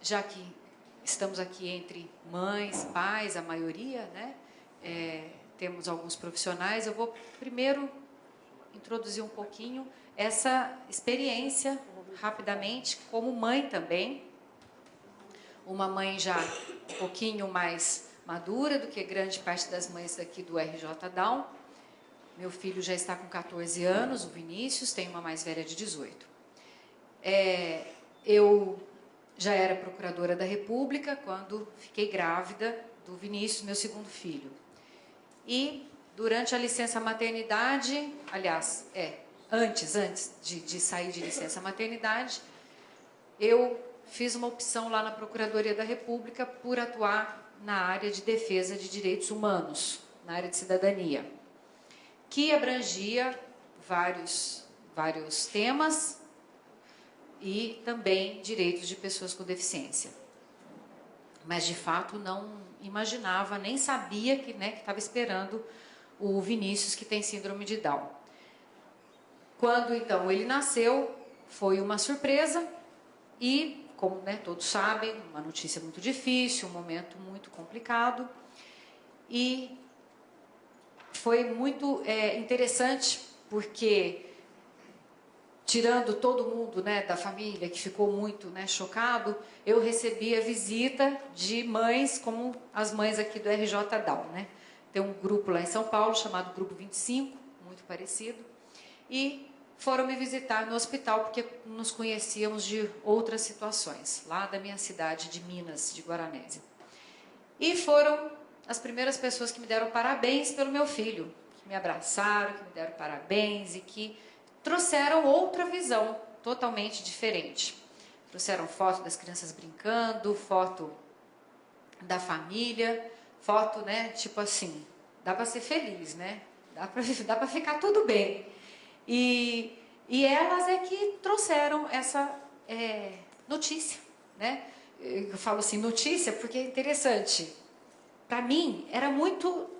já que estamos aqui entre mães, pais, a maioria, né? Temos alguns profissionais, eu vou primeiro introduzir um pouquinho essa experiência, rapidamente, como mãe também. Uma mãe já um pouquinho mais madura do que grande parte das mães aqui do RJ Down. Meu filho já está com 14 anos, o Vinícius, tem uma mais velha de 18. Eu já era procuradora da República quando fiquei grávida do Vinícius, meu segundo filho. E durante a licença maternidade, aliás, antes de sair de licença maternidade, eu fiz uma opção lá na Procuradoria da República por atuar na área de defesa de direitos humanos, na área de cidadania, que abrangia vários temas e também direitos de pessoas com deficiência. Mas, de fato, não imaginava, nem sabia que estava esperando o Vinícius, que tem síndrome de Down. Quando, então, ele nasceu, foi uma surpresa e, como todos sabem, uma notícia muito difícil, um momento muito complicado. E foi muito interessante, porque, tirando todo mundo da família, que ficou muito chocado, eu recebi a visita de mães, como as mães aqui do RJ Down. Tem um grupo lá em São Paulo, chamado Grupo 25, muito parecido, e foram me visitar no hospital, porque nos conhecíamos de outras situações, lá da minha cidade de Minas, de Guaranésia. E foram as primeiras pessoas que me deram parabéns pelo meu filho, que me abraçaram, que me deram parabéns e que trouxeram outra visão totalmente diferente. Trouxeram foto das crianças brincando, foto da família, foto, tipo assim, dá para ser feliz, dá para ficar tudo bem. E elas é que trouxeram essa notícia, Eu falo assim, notícia, porque é interessante. Para mim, era muito...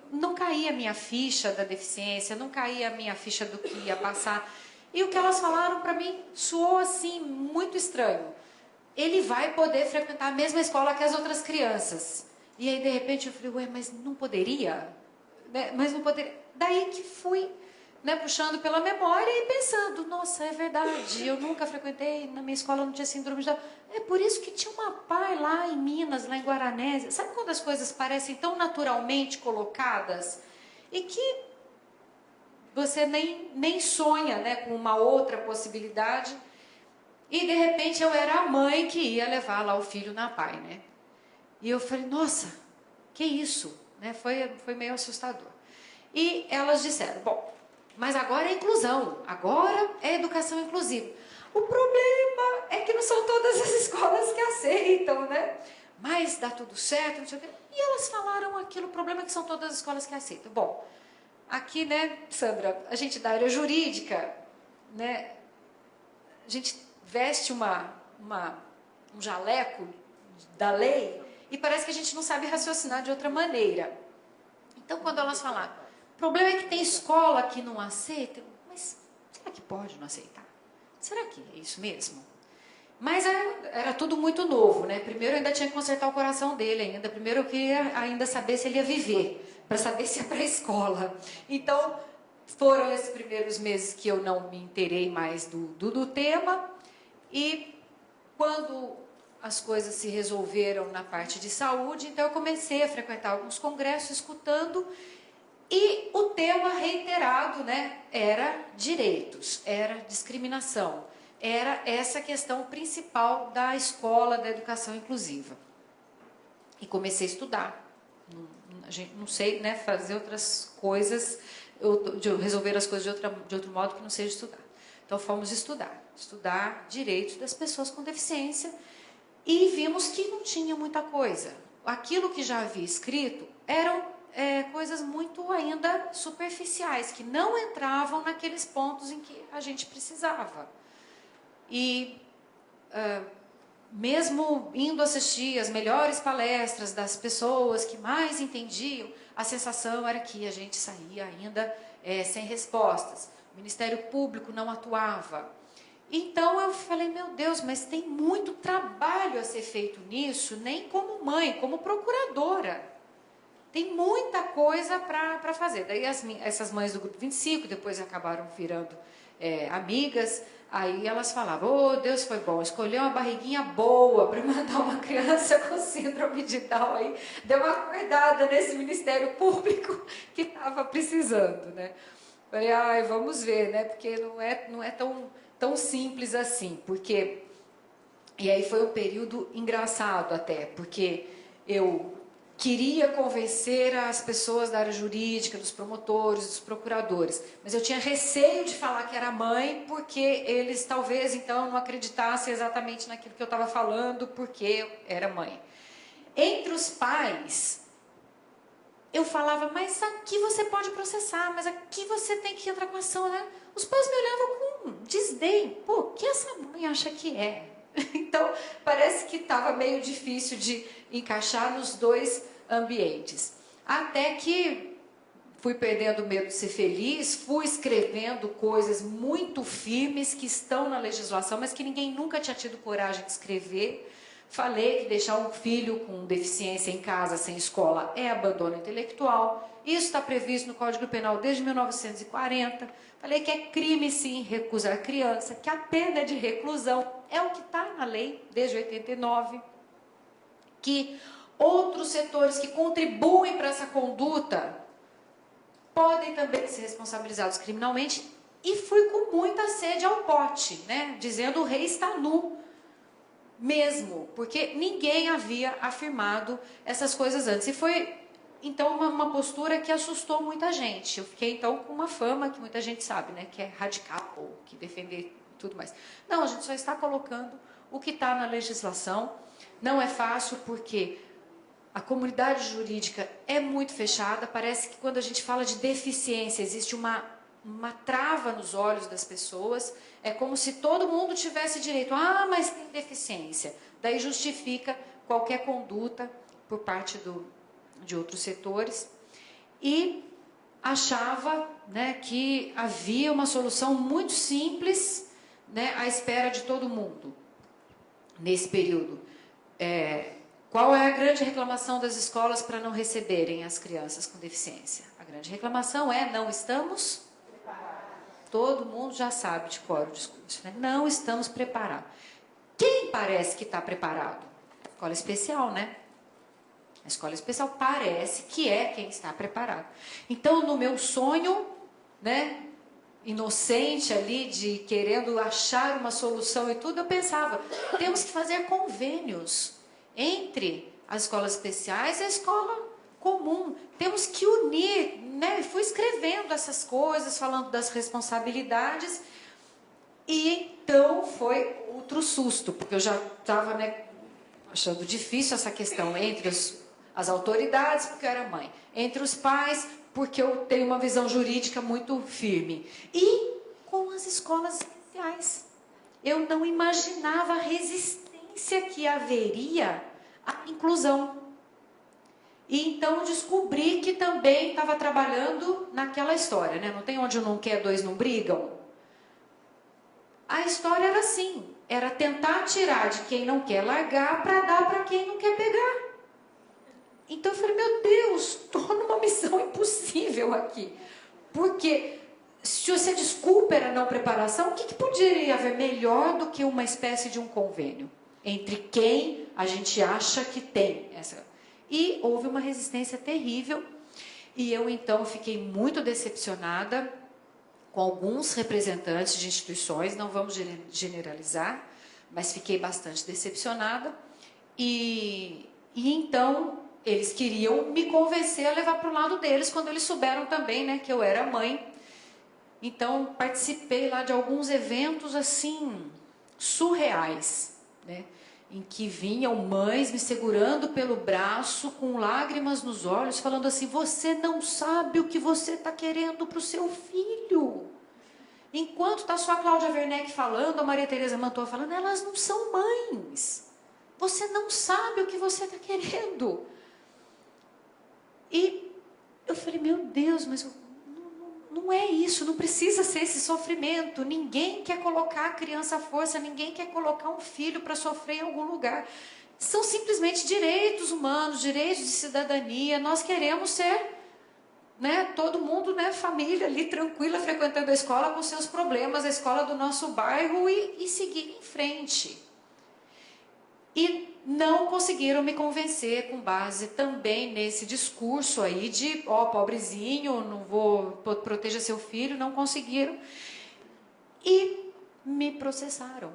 Não caía a minha ficha da deficiência, não caía a minha ficha do que ia passar. E o que elas falaram para mim soou assim, muito estranho. Ele vai poder frequentar a mesma escola que as outras crianças. E aí, de repente, eu falei, ué, mas não poderia? Mas não poderia. Daí que fui puxando pela memória e pensando, nossa, é verdade, eu nunca frequentei, na minha escola não tinha síndrome de Down. É por isso que tinha uma PAI lá em Minas, lá em Guaranésia. Sabe quando as coisas parecem tão naturalmente colocadas e que você nem sonha com uma outra possibilidade? E, de repente, eu era a mãe que ia levar lá o filho na PAI, E eu falei, nossa, que isso? Foi meio assustador. E elas disseram, bom, mas agora é inclusão, agora é educação inclusiva. O problema é que não são todas as escolas que aceitam, Mas dá tudo certo, não sei o quê. E elas falaram aquilo, o problema é que são todas as escolas que aceitam. Bom, aqui, Sandra, a gente da área jurídica, a gente veste um jaleco da lei e parece que a gente não sabe raciocinar de outra maneira. Então, quando elas falaram, o problema é que tem escola que não aceita, mas será que pode não aceitar? Será que é isso mesmo? Mas era tudo muito novo, Primeiro eu ainda tinha que consertar o coração dele ainda. Primeiro eu queria ainda saber se ele ia viver, para saber se ia para a escola. Então, foram esses primeiros meses que eu não me inteirei mais do tema. E quando as coisas se resolveram na parte de saúde, então eu comecei a frequentar alguns congressos, escutando. E o tema reiterado, era direitos, era discriminação, era essa questão principal da escola, da educação inclusiva. E comecei a estudar. Não sei, fazer outras coisas, resolver as coisas de outro modo que não seja estudar. Então fomos estudar direitos das pessoas com deficiência e vimos que não tinha muita coisa. Aquilo que já havia escrito eram coisas muito ainda superficiais, que não entravam naqueles pontos em que a gente precisava. E mesmo indo assistir as melhores palestras das pessoas que mais entendiam, a sensação era que a gente saía ainda sem respostas. O Ministério Público não atuava. Então eu falei, meu Deus, mas tem muito trabalho a ser feito nisso, nem como mãe, como procuradora. Tem muita coisa para fazer. Daí essas mães do Grupo 25 depois acabaram virando amigas. Aí elas falavam, oh, Deus foi bom, escolheu uma barriguinha boa para mandar uma criança com síndrome de Down aí. Deu uma acordada nesse Ministério Público que estava precisando, né? Falei, ai, vamos ver, né? Porque não é tão simples assim. Porque... E aí foi um período engraçado até, porque eu queria convencer as pessoas da área jurídica, dos promotores, dos procuradores, mas eu tinha receio de falar que era mãe, porque eles talvez então não acreditassem exatamente naquilo que eu estava falando, porque eu era mãe. Entre os pais, eu falava, mas aqui você pode processar, mas aqui você tem que entrar com ação, né? Os pais me olhavam com desdém, pô, o que essa mãe acha que é? Então, parece que estava meio difícil de encaixar nos dois ambientes. Até que fui perdendo o medo de ser feliz, fui escrevendo coisas muito firmes que estão na legislação, mas que ninguém nunca tinha tido coragem de escrever. Falei que deixar um filho com deficiência em casa, sem escola, é abandono intelectual. Isso está previsto no Código Penal desde 1940. Falei que é crime, sim, recusar criança, que a pena é de reclusão. É o que está na lei desde 89. Que outros setores que contribuem para essa conduta podem também ser responsabilizados criminalmente. E fui com muita sede ao pote, né? Dizendo o rei está nu. Mesmo, porque ninguém havia afirmado essas coisas antes. E foi, então, uma postura que assustou muita gente. Eu fiquei, então, com uma fama que muita gente sabe, né? Que é radical, ou que defender tudo mais. Não, a gente só está colocando o que está na legislação. Não é fácil, porque a comunidade jurídica é muito fechada. Parece que quando a gente fala de deficiência, existe uma trava nos olhos das pessoas. É como se todo mundo tivesse direito. Ah, mas tem deficiência. Daí justifica qualquer conduta por parte de outros setores. E achava, né, que havia uma solução muito simples, né, à espera de todo mundo. Nesse período. Qual é a grande reclamação das escolas para não receberem as crianças com deficiência? A grande reclamação é: não estamos preparados. Todo mundo já sabe de cor o discurso, né? Não estamos preparados. Quem parece que está preparado? Escola especial, né? A escola especial parece que é quem está preparado. Então, no meu sonho, né, inocente ali, de querendo achar uma solução e tudo, eu pensava, temos que fazer convênios entre as escolas especiais e a escola comum. Temos que unir, né? Fui escrevendo essas coisas, falando das responsabilidades, e então foi outro susto, porque eu já estava, né, achando difícil essa questão entre as autoridades, porque eu era mãe, entre os pais, porque eu tenho uma visão jurídica muito firme, e com as escolas especiais. Eu não imaginava a resistência que haveria à inclusão. E então descobri que também estava trabalhando naquela história, né? Não tem onde um não quer, dois não brigam. A história era assim, era tentar tirar de quem não quer largar para dar para quem não quer pegar. Então eu falei, meu Deus, estou numa missão impossível aqui. Porque se a desculpa era não preparação, o que poderia haver melhor do que uma espécie de um convênio entre quem a gente acha que tem essa... E houve uma resistência terrível, e eu então fiquei muito decepcionada com alguns representantes de instituições, não vamos generalizar, mas fiquei bastante decepcionada, e então eles queriam me convencer a levar para o lado deles, quando eles souberam também, né, que eu era mãe. Então participei lá de alguns eventos assim, surreais, né? Em que vinham mães me segurando pelo braço, com lágrimas nos olhos, falando assim, você não sabe o que você está querendo para o seu filho. Enquanto está só a Cláudia Werneck falando, a Maria Tereza Mantua falando, elas não são mães. Você não sabe o que você está querendo. E eu falei, meu Deus, mas não é isso, não precisa ser esse sofrimento. Ninguém quer colocar a criança à força, ninguém quer colocar um filho para sofrer em algum lugar. São simplesmente direitos humanos, direitos de cidadania. Nós queremos ser, né, todo mundo, né, família ali tranquila, frequentando a escola com seus problemas, a escola do nosso bairro e seguir em frente. E não conseguiram me convencer com base também nesse discurso aí de, ó, pobrezinho, não vou, proteja seu filho, não conseguiram. E me processaram,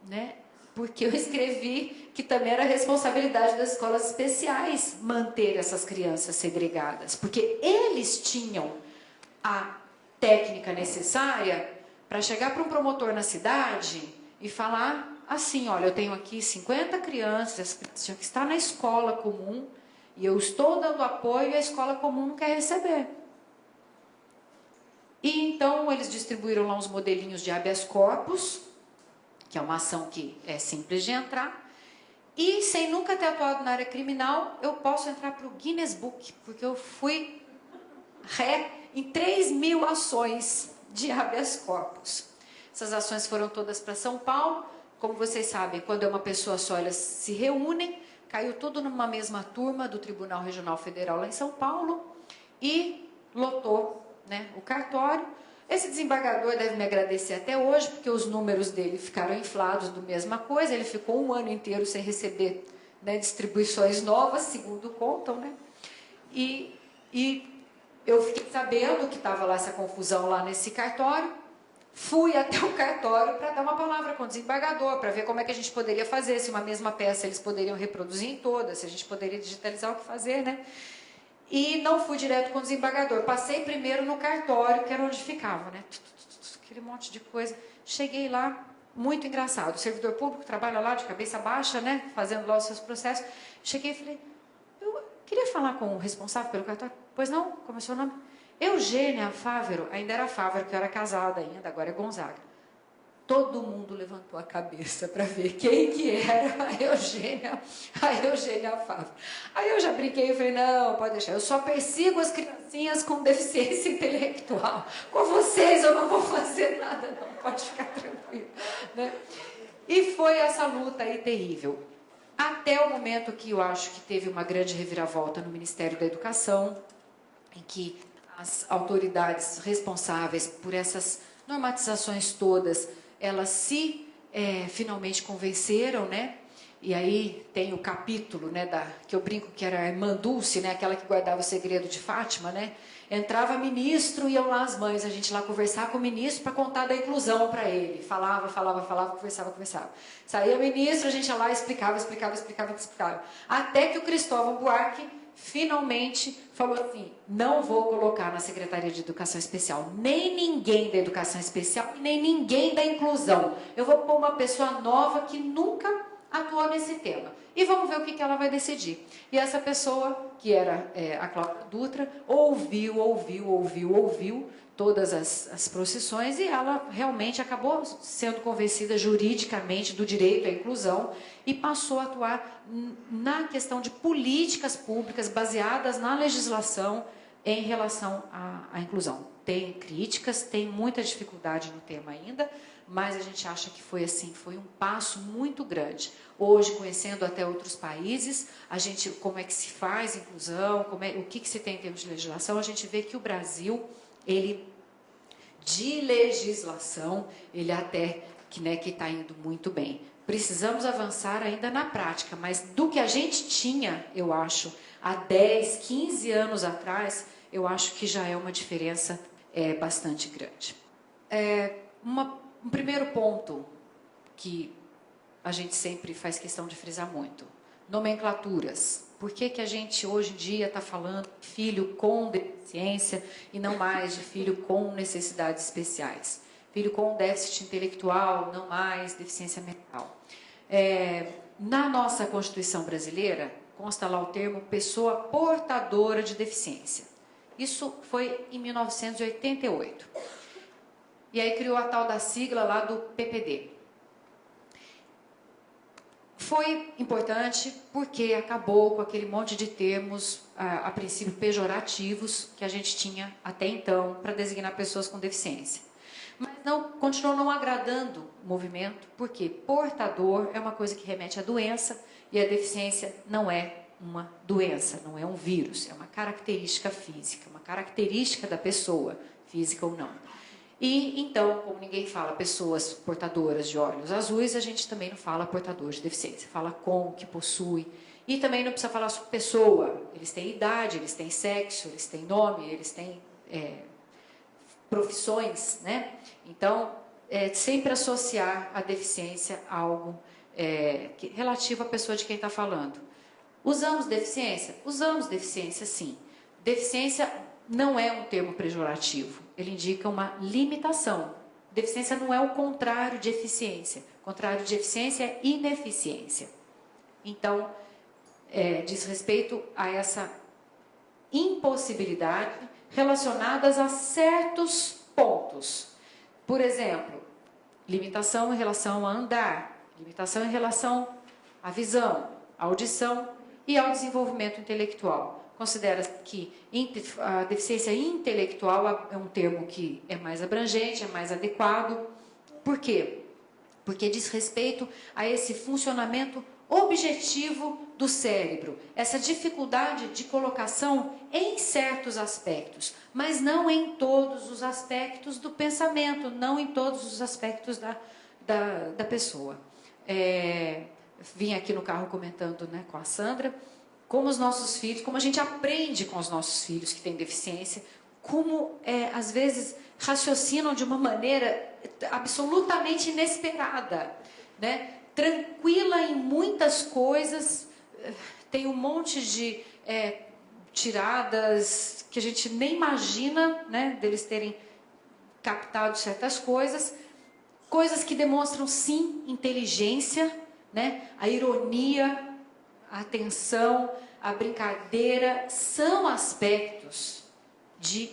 né? Porque eu escrevi que também era responsabilidade das escolas especiais manter essas crianças segregadas, porque eles tinham a técnica necessária para chegar para um promotor na cidade e falar assim, olha, eu tenho aqui 50 crianças que estão na escola comum e eu estou dando apoio e a escola comum não quer receber. E então eles distribuíram lá uns modelinhos de habeas corpus, que é uma ação que é simples de entrar, e sem nunca ter atuado na área criminal, eu posso entrar para o Guinness Book, porque eu fui ré em 3.000 ações de habeas corpus. Essas ações foram todas para São Paulo. Como vocês sabem, quando é uma pessoa só, elas se reúnem, caiu tudo numa mesma turma do Tribunal Regional Federal lá em São Paulo e lotou, né, o cartório. Esse desembargador deve me agradecer até hoje, porque os números dele ficaram inflados do mesma coisa, ele ficou um ano inteiro sem receber, né, distribuições novas, segundo contam, né? E eu fiquei sabendo que estava lá essa confusão lá nesse cartório. Fui até o cartório para dar uma palavra com o desembargador, para ver como é que a gente poderia fazer, se uma mesma peça eles poderiam reproduzir em todas, se a gente poderia digitalizar o que fazer, né? E não fui direto com o desembargador, passei primeiro no cartório, que era onde ficava, né? Aquele monte de coisa. Cheguei lá, muito engraçado. O servidor público trabalha lá de cabeça baixa, né? Fazendo lá os seus processos. Cheguei e falei, eu queria falar com o responsável pelo cartório. Pois não? Como é o seu nome? Eugênia Fávero, ainda era Fávero, que eu era casada ainda, agora é Gonzaga. Todo mundo levantou a cabeça para ver quem que era a Eugênia Fávero. Aí eu já brinquei e falei, não, pode deixar, eu só persigo as criancinhas com deficiência intelectual. Com vocês eu não vou fazer nada, não, pode ficar tranquilo. Né? E foi essa luta aí terrível. Até o momento que eu acho que teve uma grande reviravolta no Ministério da Educação, em que as autoridades responsáveis por essas normatizações todas, elas se finalmente convenceram, né? E aí tem o capítulo, né, que eu brinco que era a irmã Dulce, né, aquela que guardava o segredo de Fátima, né? Entrava ministro, iam lá as mães, a gente lá conversar com o ministro para contar da inclusão para ele. Falava, conversava. Saía o ministro, a gente ia lá, explicava. Até que o Cristóvão Buarque finalmente falou assim, não vou colocar na Secretaria de Educação Especial nem ninguém da Educação Especial, nem ninguém da Inclusão. Eu vou pôr uma pessoa nova que nunca atuou nesse tema. E vamos ver o que ela vai decidir. E essa pessoa, que era a Cláudia Dutra, ouviu todas as procissões e ela realmente acabou sendo convencida juridicamente do direito à inclusão e passou a atuar na questão de políticas públicas baseadas na legislação em relação à inclusão. Tem críticas, tem muita dificuldade no tema ainda, mas a gente acha que foi assim, foi um passo muito grande. Hoje, conhecendo até outros países, a gente, como é que se faz inclusão, o que se tem em termos de legislação, a gente vê que o Brasil, ele, de legislação, ele até que está indo muito bem. Precisamos avançar ainda na prática, mas do que a gente tinha, eu acho, há 10, 15 anos atrás, eu acho que já é uma diferença bastante grande. Um primeiro ponto que a gente sempre faz questão de frisar muito. Nomenclaturas. Por que a gente hoje em dia está falando de filho com deficiência e não mais de filho com necessidades especiais? Filho com déficit intelectual, não mais deficiência mental. Na nossa Constituição brasileira, consta lá o termo pessoa portadora de deficiência. Isso foi em 1988. E aí criou a tal da sigla lá do PPD. Foi importante porque acabou com aquele monte de termos, a princípio, pejorativos que a gente tinha até então para designar pessoas com deficiência. Mas continuou não agradando o movimento, porque portador é uma coisa que remete à doença, e a deficiência não é uma doença, não é um vírus, é uma característica física, uma característica da pessoa, física ou não. E então, como ninguém fala pessoas portadoras de olhos azuis, a gente também não fala portador de deficiência, fala com, que possui. E também não precisa falar sobre pessoa, eles têm idade, eles têm sexo, eles têm nome, eles têm profissões, né? Então, sempre associar a deficiência a algo relativo à pessoa de quem está falando. Usamos deficiência? Usamos deficiência, sim. Deficiência não é um termo pejorativo, ele indica uma limitação. Deficiência não é o contrário de eficiência. O contrário de eficiência é ineficiência. Então, diz respeito a essa impossibilidade relacionadas a certos pontos. Por exemplo, limitação em relação a andar, limitação em relação à visão, à audição e ao desenvolvimento intelectual. Considera que a deficiência intelectual é um termo que é mais abrangente, é mais adequado. Por quê? Porque diz respeito a esse funcionamento objetivo do cérebro, essa dificuldade de colocação em certos aspectos, mas não em todos os aspectos do pensamento, não em todos os aspectos da pessoa. Vim aqui no carro comentando, né, com a Sandra, como os nossos filhos, como a gente aprende com os nossos filhos que têm deficiência, como às vezes raciocinam de uma maneira absolutamente inesperada, né? Tranquila em muitas coisas, tem um monte de tiradas que a gente nem imagina, né, deles terem captado certas coisas, coisas que demonstram sim inteligência, né? A ironia, a atenção, a brincadeira são aspectos de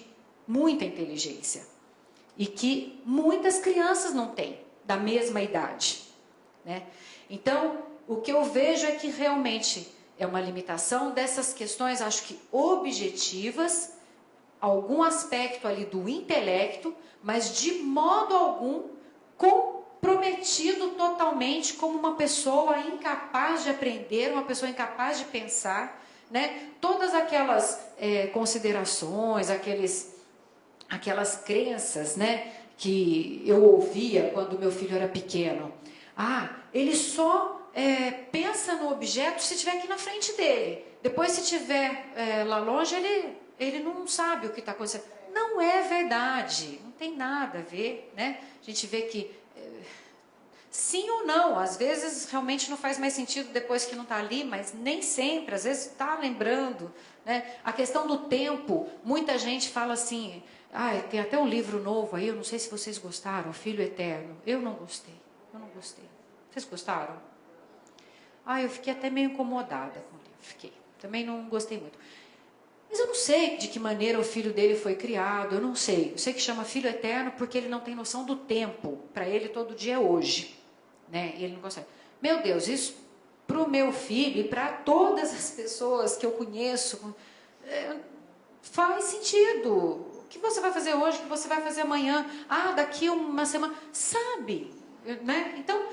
muita inteligência e que muitas crianças não têm da mesma idade, né? Então, o que eu vejo é que realmente é uma limitação dessas questões, acho que objetivas, algum aspecto ali do intelecto, mas de modo algum comprometido totalmente como uma pessoa incapaz de aprender, uma pessoa incapaz de pensar, né? Todas aquelas considerações, aquelas crenças, né, que eu ouvia quando meu filho era pequeno. Ele só pensa no objeto se estiver aqui na frente dele. Depois, se estiver lá longe, ele não sabe o que está acontecendo. Não é verdade, não tem nada a ver, né? A gente vê que sim ou não, às vezes realmente não faz mais sentido depois que não está ali, mas nem sempre, às vezes está lembrando, né? A questão do tempo, muita gente fala assim, tem até um livro novo aí, eu não sei se vocês gostaram, O Filho Eterno. Eu não gostei. Vocês gostaram? Eu fiquei até meio incomodada com o livro, fiquei. Também não gostei muito. Mas eu não sei de que maneira o filho dele foi criado, eu não sei. Eu sei que chama Filho Eterno porque ele não tem noção do tempo. Para ele, todo dia é hoje, né? E ele não consegue. Meu Deus, isso para o meu filho e para todas as pessoas que eu conheço, faz sentido. O que você vai fazer hoje, o que você vai fazer amanhã? Daqui uma semana. Sabe? Né? Então,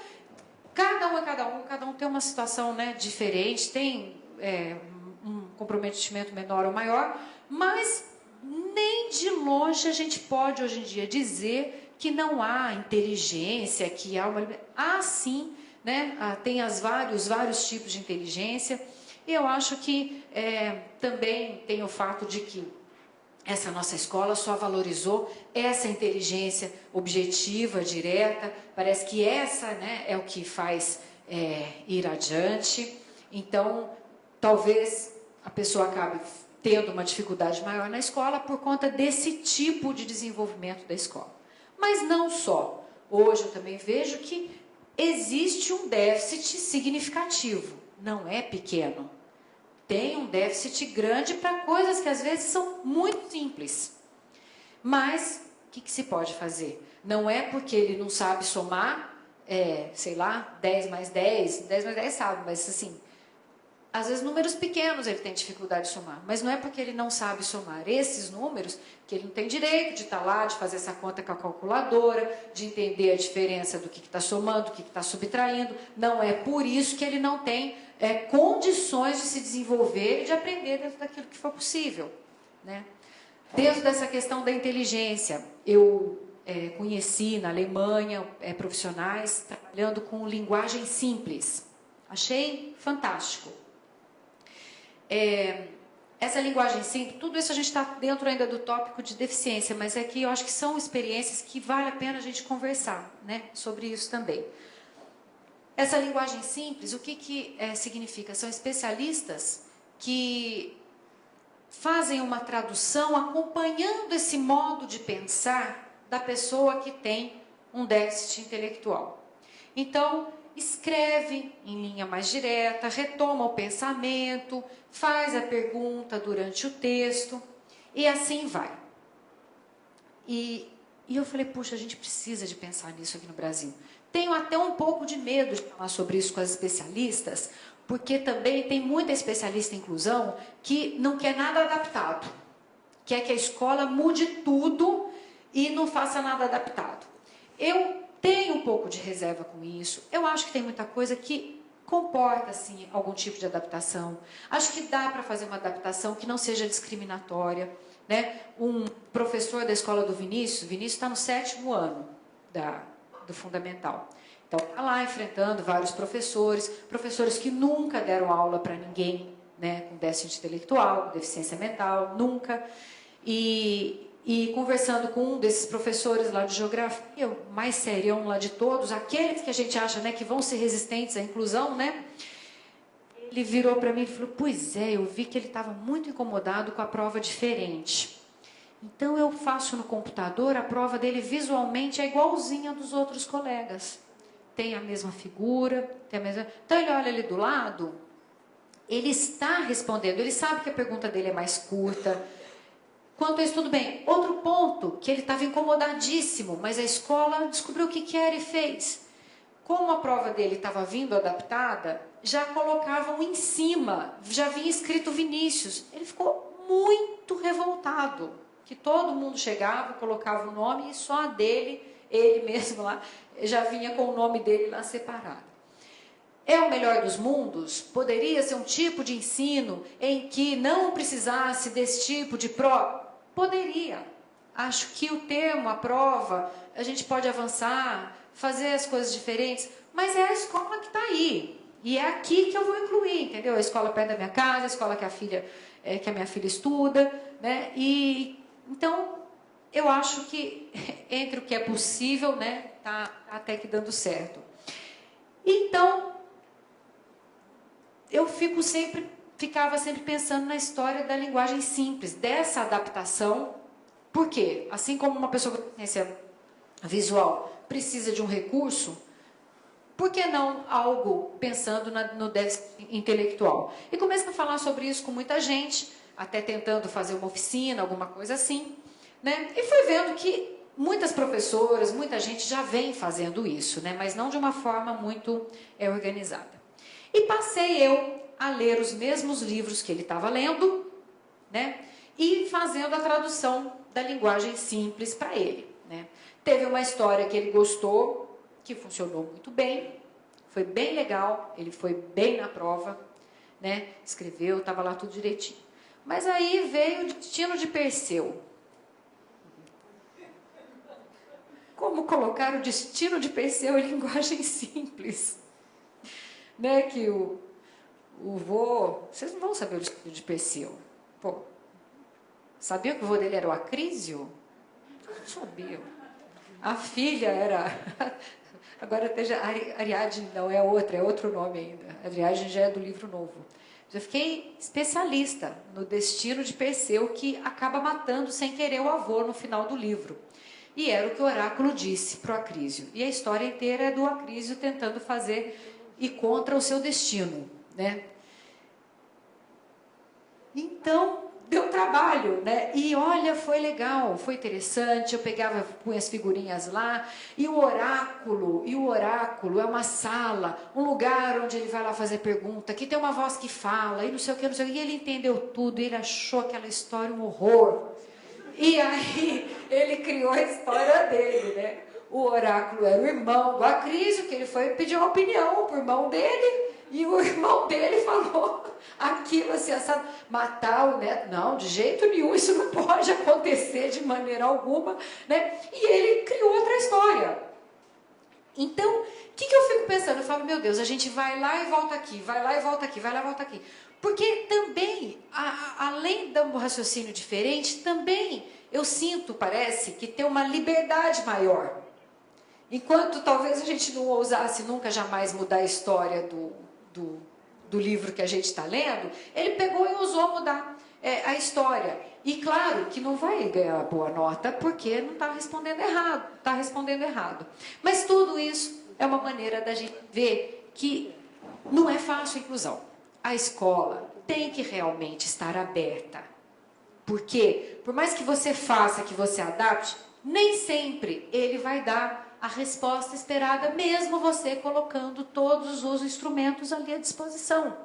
cada um tem uma situação, né, diferente, tem um comprometimento menor ou maior, mas nem de longe a gente pode hoje em dia dizer que não há inteligência, que há uma... sim, né? Tem vários tipos de inteligência. E eu acho que também tem o fato de que essa nossa escola só valorizou essa inteligência objetiva, direta. Parece que essa, né, é o que faz ir adiante. Então, talvez a pessoa acabe tendo uma dificuldade maior na escola por conta desse tipo de desenvolvimento da escola. Mas não só. Hoje eu também vejo que existe um déficit significativo. Não é pequeno. Tem um déficit grande para coisas que às vezes são muito simples. Mas, o que se pode fazer? Não é porque ele não sabe somar, sei lá, 10 mais 10, 10 mais 10 sabe, mas assim, às vezes números pequenos ele tem dificuldade de somar, mas não é porque ele não sabe somar esses números que ele não tem direito de estar lá, de fazer essa conta com a calculadora, de entender a diferença do que está somando, do que está subtraindo. Não é por isso que ele não tem condições de se desenvolver e de aprender dentro daquilo que for possível, né? Dentro dessa questão da inteligência, eu conheci na Alemanha profissionais trabalhando com linguagem simples. Achei fantástico. Essa linguagem simples, tudo isso a gente está dentro ainda do tópico de deficiência, mas aqui eu acho que são experiências que vale a pena a gente conversar, né, sobre isso também. Essa linguagem simples, o que significa? São especialistas que fazem uma tradução acompanhando esse modo de pensar da pessoa que tem um déficit intelectual. Então, escreve em linha mais direta, retoma o pensamento, faz a pergunta durante o texto e assim vai. E eu falei, puxa, a gente precisa de pensar nisso aqui no Brasil. Tenho até um pouco de medo de falar sobre isso com as especialistas, porque também tem muita especialista em inclusão que não quer nada adaptado. Quer que a escola mude tudo e não faça nada adaptado. Eu tenho um pouco de reserva com isso. Eu acho que tem muita coisa que comporta, assim, algum tipo de adaptação. Acho que dá para fazer uma adaptação que não seja discriminatória, né? Um professor da escola do Vinícius está no 7º ano do fundamental. Então, está lá enfrentando vários professores que nunca deram aula para ninguém, né, com déficit intelectual, com deficiência mental, nunca. E conversando com um desses professores lá de geografia, o mais serião lá de todos, aqueles que a gente acha, né, que vão ser resistentes à inclusão, né? Ele virou para mim e falou, pois é, eu vi que ele estava muito incomodado com a prova diferente. Então eu faço no computador, a prova dele visualmente é igualzinha dos outros colegas. Tem a mesma figura, tem a mesma... Então ele olha ali do lado, ele está respondendo, ele sabe que a pergunta dele é mais curta. Quanto a isso, tudo bem. Outro ponto, que ele estava incomodadíssimo, mas a escola descobriu o que era e fez. Como a prova dele estava vindo adaptada, já colocavam em cima, já vinha escrito Vinícius. Ele ficou muito revoltado, que todo mundo chegava, colocava o nome e só a dele, ele mesmo lá, já vinha com o nome dele lá separado. É o melhor dos mundos? Poderia ser um tipo de ensino em que não precisasse desse tipo de prova? Poderia. Acho que o termo, a prova, a gente pode avançar, fazer as coisas diferentes, mas é a escola que está aí. E é aqui que eu vou incluir, entendeu? A escola perto da minha casa, a escola que a minha filha estuda, né? E então eu acho que entre o que é possível, né, tá até que dando certo. Então eu ficava sempre pensando na história da linguagem simples, dessa adaptação. Por quê? Assim como uma pessoa com deficiência visual precisa de um recurso, por que não algo pensando no déficit intelectual? E comecei a falar sobre isso com muita gente, até tentando fazer uma oficina, alguma coisa assim, né? E fui vendo que muitas professoras, muita gente já vem fazendo isso, né? Mas não de uma forma muito organizada. E passei eu a ler os mesmos livros que ele estava lendo, né? E fazendo a tradução da linguagem simples para ele, né? Teve uma história que ele gostou, que funcionou muito bem, foi bem legal, ele foi bem na prova, né? Escreveu, estava lá tudo direitinho. Mas aí veio o destino de Perseu. Como colocar o destino de Perseu em linguagem simples? Né, que o vô... Vocês não vão saber o destino de Perseu. Pô, sabia que o vô dele era o Acrísio? Não sabia. A filha era... Agora até já... Ariadne não é outra, é outro nome ainda. Ariadne já é do livro novo. Já fiquei especialista no destino de Perseu, que acaba matando sem querer o avô no final do livro. E era o que o oráculo disse para o Acrísio. E a história inteira é do Acrísio tentando fazer e contra o seu destino, né? Então, deu trabalho, né? E olha, foi legal, foi interessante. Eu pegava, punha as figurinhas lá, e o oráculo é uma sala, um lugar onde ele vai lá fazer pergunta, que tem uma voz que fala, e não sei o que, não sei o que. E ele entendeu tudo, e ele achou aquela história um horror. E aí ele criou a história dele, né? O oráculo era o irmão do Acrísio, que ele foi pedir uma opinião para o irmão dele, e o irmão dele falou aquilo assim, assado, matar o neto. Não, de jeito nenhum, isso não pode acontecer de maneira alguma, né? E ele criou outra história. Então, o que eu fico pensando? Eu falo, meu Deus, a gente vai lá e volta aqui, vai lá e volta aqui, vai lá e volta aqui. Porque também, além do raciocínio diferente, também eu sinto, parece, que tem uma liberdade maior. Enquanto talvez a gente não ousasse nunca jamais mudar a história do livro que a gente está lendo, ele pegou e ousou mudar a história. E claro que não vai ganhar boa nota porque não está respondendo errado, está respondendo errado. Mas tudo isso é uma maneira da gente ver que não é fácil a inclusão. A escola tem que realmente estar aberta. Porque, por mais que você faça, que você adapte, nem sempre ele vai dar a resposta esperada, mesmo você colocando todos os instrumentos ali à disposição.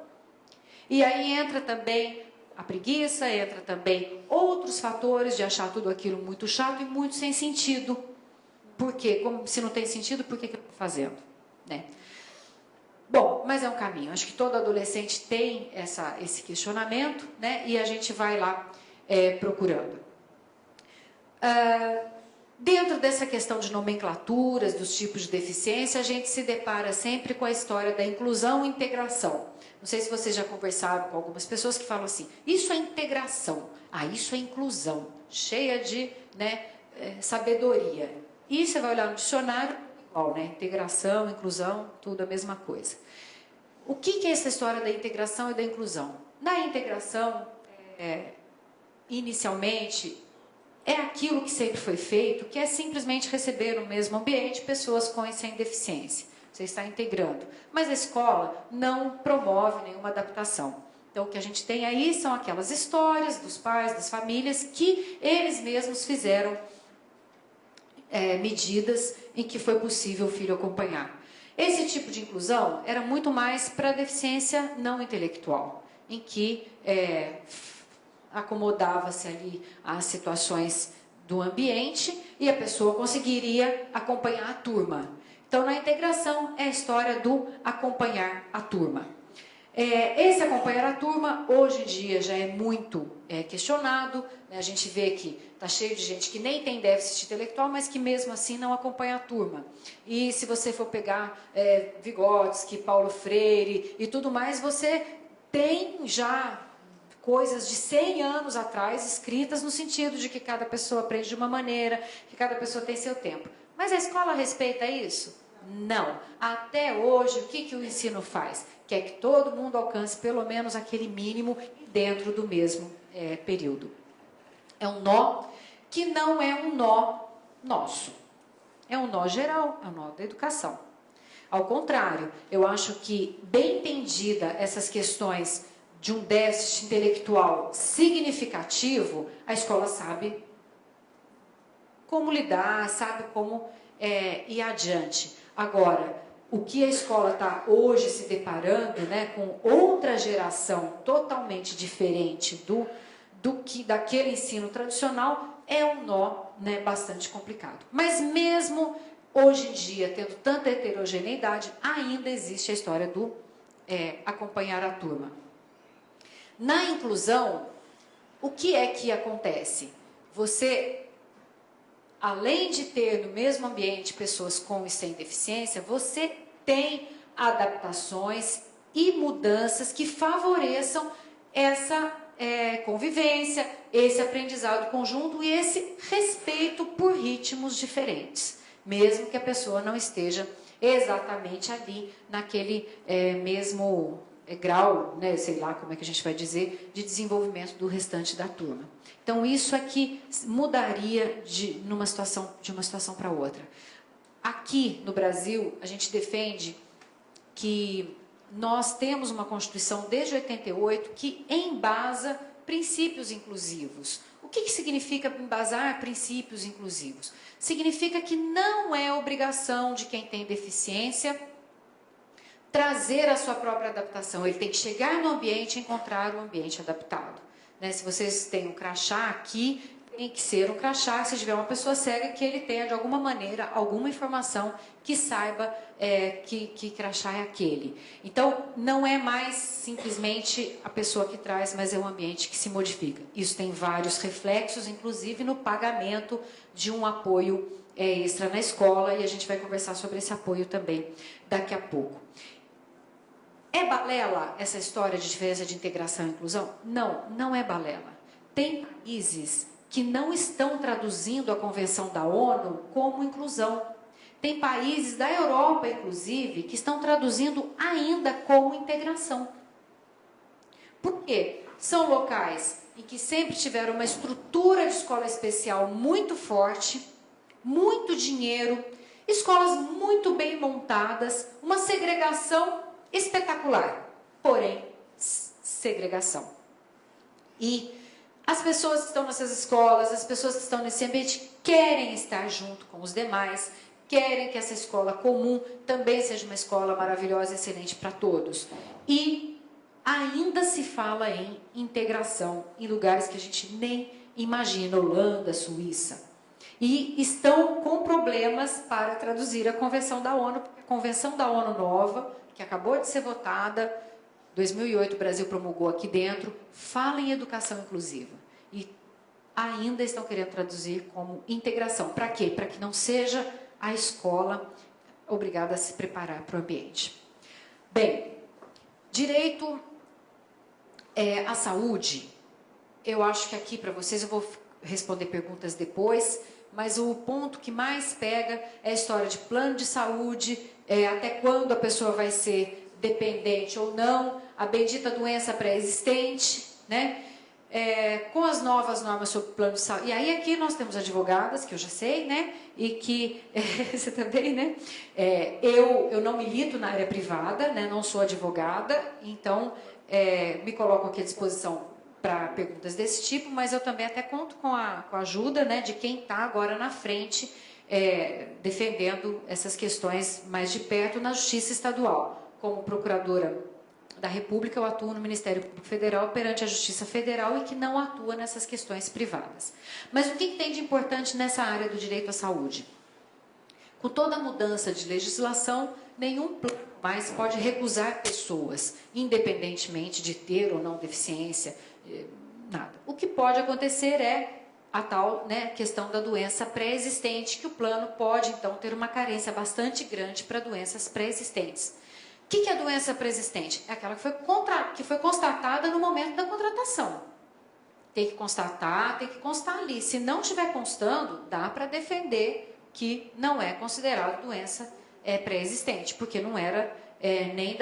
E aí entra também a preguiça, entra também outros fatores de achar tudo aquilo muito chato e muito sem sentido. Por quê? Como se não tem sentido, por que eu estou fazendo? Né? Bom, mas é um caminho. Acho que todo adolescente tem esse questionamento, né? E a gente vai lá procurando. Dentro dessa questão de nomenclaturas, dos tipos de deficiência, a gente se depara sempre com a história da inclusão e integração. Não sei se vocês já conversaram com algumas pessoas que falam assim, isso é integração, isso é inclusão, cheia de sabedoria. E você vai olhar no dicionário, igual, né? Integração, inclusão, tudo a mesma coisa. O que é essa história da integração e da inclusão? Na integração, inicialmente, é aquilo que sempre foi feito, que é simplesmente receber no mesmo ambiente pessoas com e sem deficiência. Você está integrando. Mas a escola não promove nenhuma adaptação. Então, o que a gente tem aí são aquelas histórias dos pais, das famílias, que eles mesmos fizeram medidas em que foi possível o filho acompanhar. Esse tipo de inclusão era muito mais para a deficiência não intelectual, em que acomodava-se ali as situações do ambiente e a pessoa conseguiria acompanhar a turma. Então, na integração, é a história do acompanhar a turma. Esse acompanhar a turma, hoje em dia, já é muito questionado. Né? A gente vê que está cheio de gente que nem tem déficit intelectual, mas que mesmo assim não acompanha a turma. E se você for pegar Vygotsky, Paulo Freire e tudo mais, você tem já coisas de 100 anos atrás escritas no sentido de que cada pessoa aprende de uma maneira, que cada pessoa tem seu tempo. Mas a escola respeita isso? Não. Até hoje, o que o ensino faz? Quer que todo mundo alcance pelo menos aquele mínimo dentro do mesmo período. É um nó que não é um nó nosso. É um nó geral, é um nó da educação. Ao contrário, eu acho que, bem entendida essas questões de um déficit intelectual significativo, a escola sabe como lidar, sabe como ir adiante. Agora, o que a escola está hoje se deparando, né, com outra geração totalmente diferente daquele ensino tradicional, é um nó, né, bastante complicado. Mas mesmo hoje em dia, tendo tanta heterogeneidade, ainda existe a história do acompanhar a turma. Na inclusão, o que é que acontece? Você, além de ter no mesmo ambiente pessoas com e sem deficiência, você tem adaptações e mudanças que favoreçam essa convivência, esse aprendizado conjunto e esse respeito por ritmos diferentes, mesmo que a pessoa não esteja exatamente ali naquele mesmo grau, né, sei lá como é que a gente vai dizer, de desenvolvimento do restante da turma. Então, isso é que mudaria de uma situação para outra. Aqui no Brasil, a gente defende que nós temos uma Constituição desde 88 que embasa princípios inclusivos. O que significa embasar princípios inclusivos? Significa que não é obrigação de quem tem deficiência trazer a sua própria adaptação. Ele tem que chegar no ambiente e encontrar o ambiente adaptado. Né? Se vocês têm um crachá aqui, tem que ser um crachá, se tiver uma pessoa cega, que ele tenha, de alguma maneira, alguma informação que saiba que crachá é aquele. Então, não é mais simplesmente a pessoa que traz, mas é o ambiente que se modifica. Isso tem vários reflexos, inclusive no pagamento de um apoio extra na escola, e a gente vai conversar sobre esse apoio também daqui a pouco. É balela essa história de diferença de integração e inclusão? Não, não é balela. Tem países que não estão traduzindo a Convenção da ONU como inclusão. Tem países da Europa, inclusive, que estão traduzindo ainda como integração. Por quê? São locais em que sempre tiveram uma estrutura de escola especial muito forte, muito dinheiro, escolas muito bem montadas, uma segregação espetacular, porém, segregação. E as pessoas que estão nessas escolas, as pessoas que estão nesse ambiente, querem estar junto com os demais, querem que essa escola comum também seja uma escola maravilhosa e excelente para todos. E ainda se fala em integração em lugares que a gente nem imagina, Holanda, Suíça. E estão com problemas para traduzir a Convenção da ONU, porque a Convenção da ONU nova, que acabou de ser votada, 2008 o Brasil promulgou aqui dentro, fala em educação inclusiva. E ainda estão querendo traduzir como integração. Para quê? Para que não seja a escola obrigada a se preparar para o ambiente. Bem, direito à saúde, eu acho que aqui para vocês, eu vou responder perguntas depois, mas o ponto que mais pega é a história de plano de saúde, até quando a pessoa vai ser dependente ou não, a bendita doença pré-existente, né? Com as novas normas sobre plano de saúde. E aí aqui nós temos advogadas, que eu já sei, né? E que você também, né? Eu não milito na área privada, né? Não sou advogada, então me coloco aqui à disposição para perguntas desse tipo, mas eu também até conto com a ajuda, né, de quem está agora na frente defendendo essas questões mais de perto na Justiça Estadual. Como procuradora da República, eu atuo no Ministério Público Federal perante a Justiça Federal e que não atua nessas questões privadas. Mas o que tem de importante nessa área do direito à saúde? Com toda a mudança de legislação, nenhum plano mais pode recusar pessoas, independentemente de ter ou não deficiência, nada. O que pode acontecer é a tal, né, questão da doença pré-existente, que o plano pode, então, ter uma carência bastante grande para doenças pré-existentes. O que é a doença pré-existente? É aquela que foi constatada no momento da contratação. Tem que constatar, tem que constar ali. Se não estiver constando, dá para defender que não é considerado doença pré-existente, porque não era nem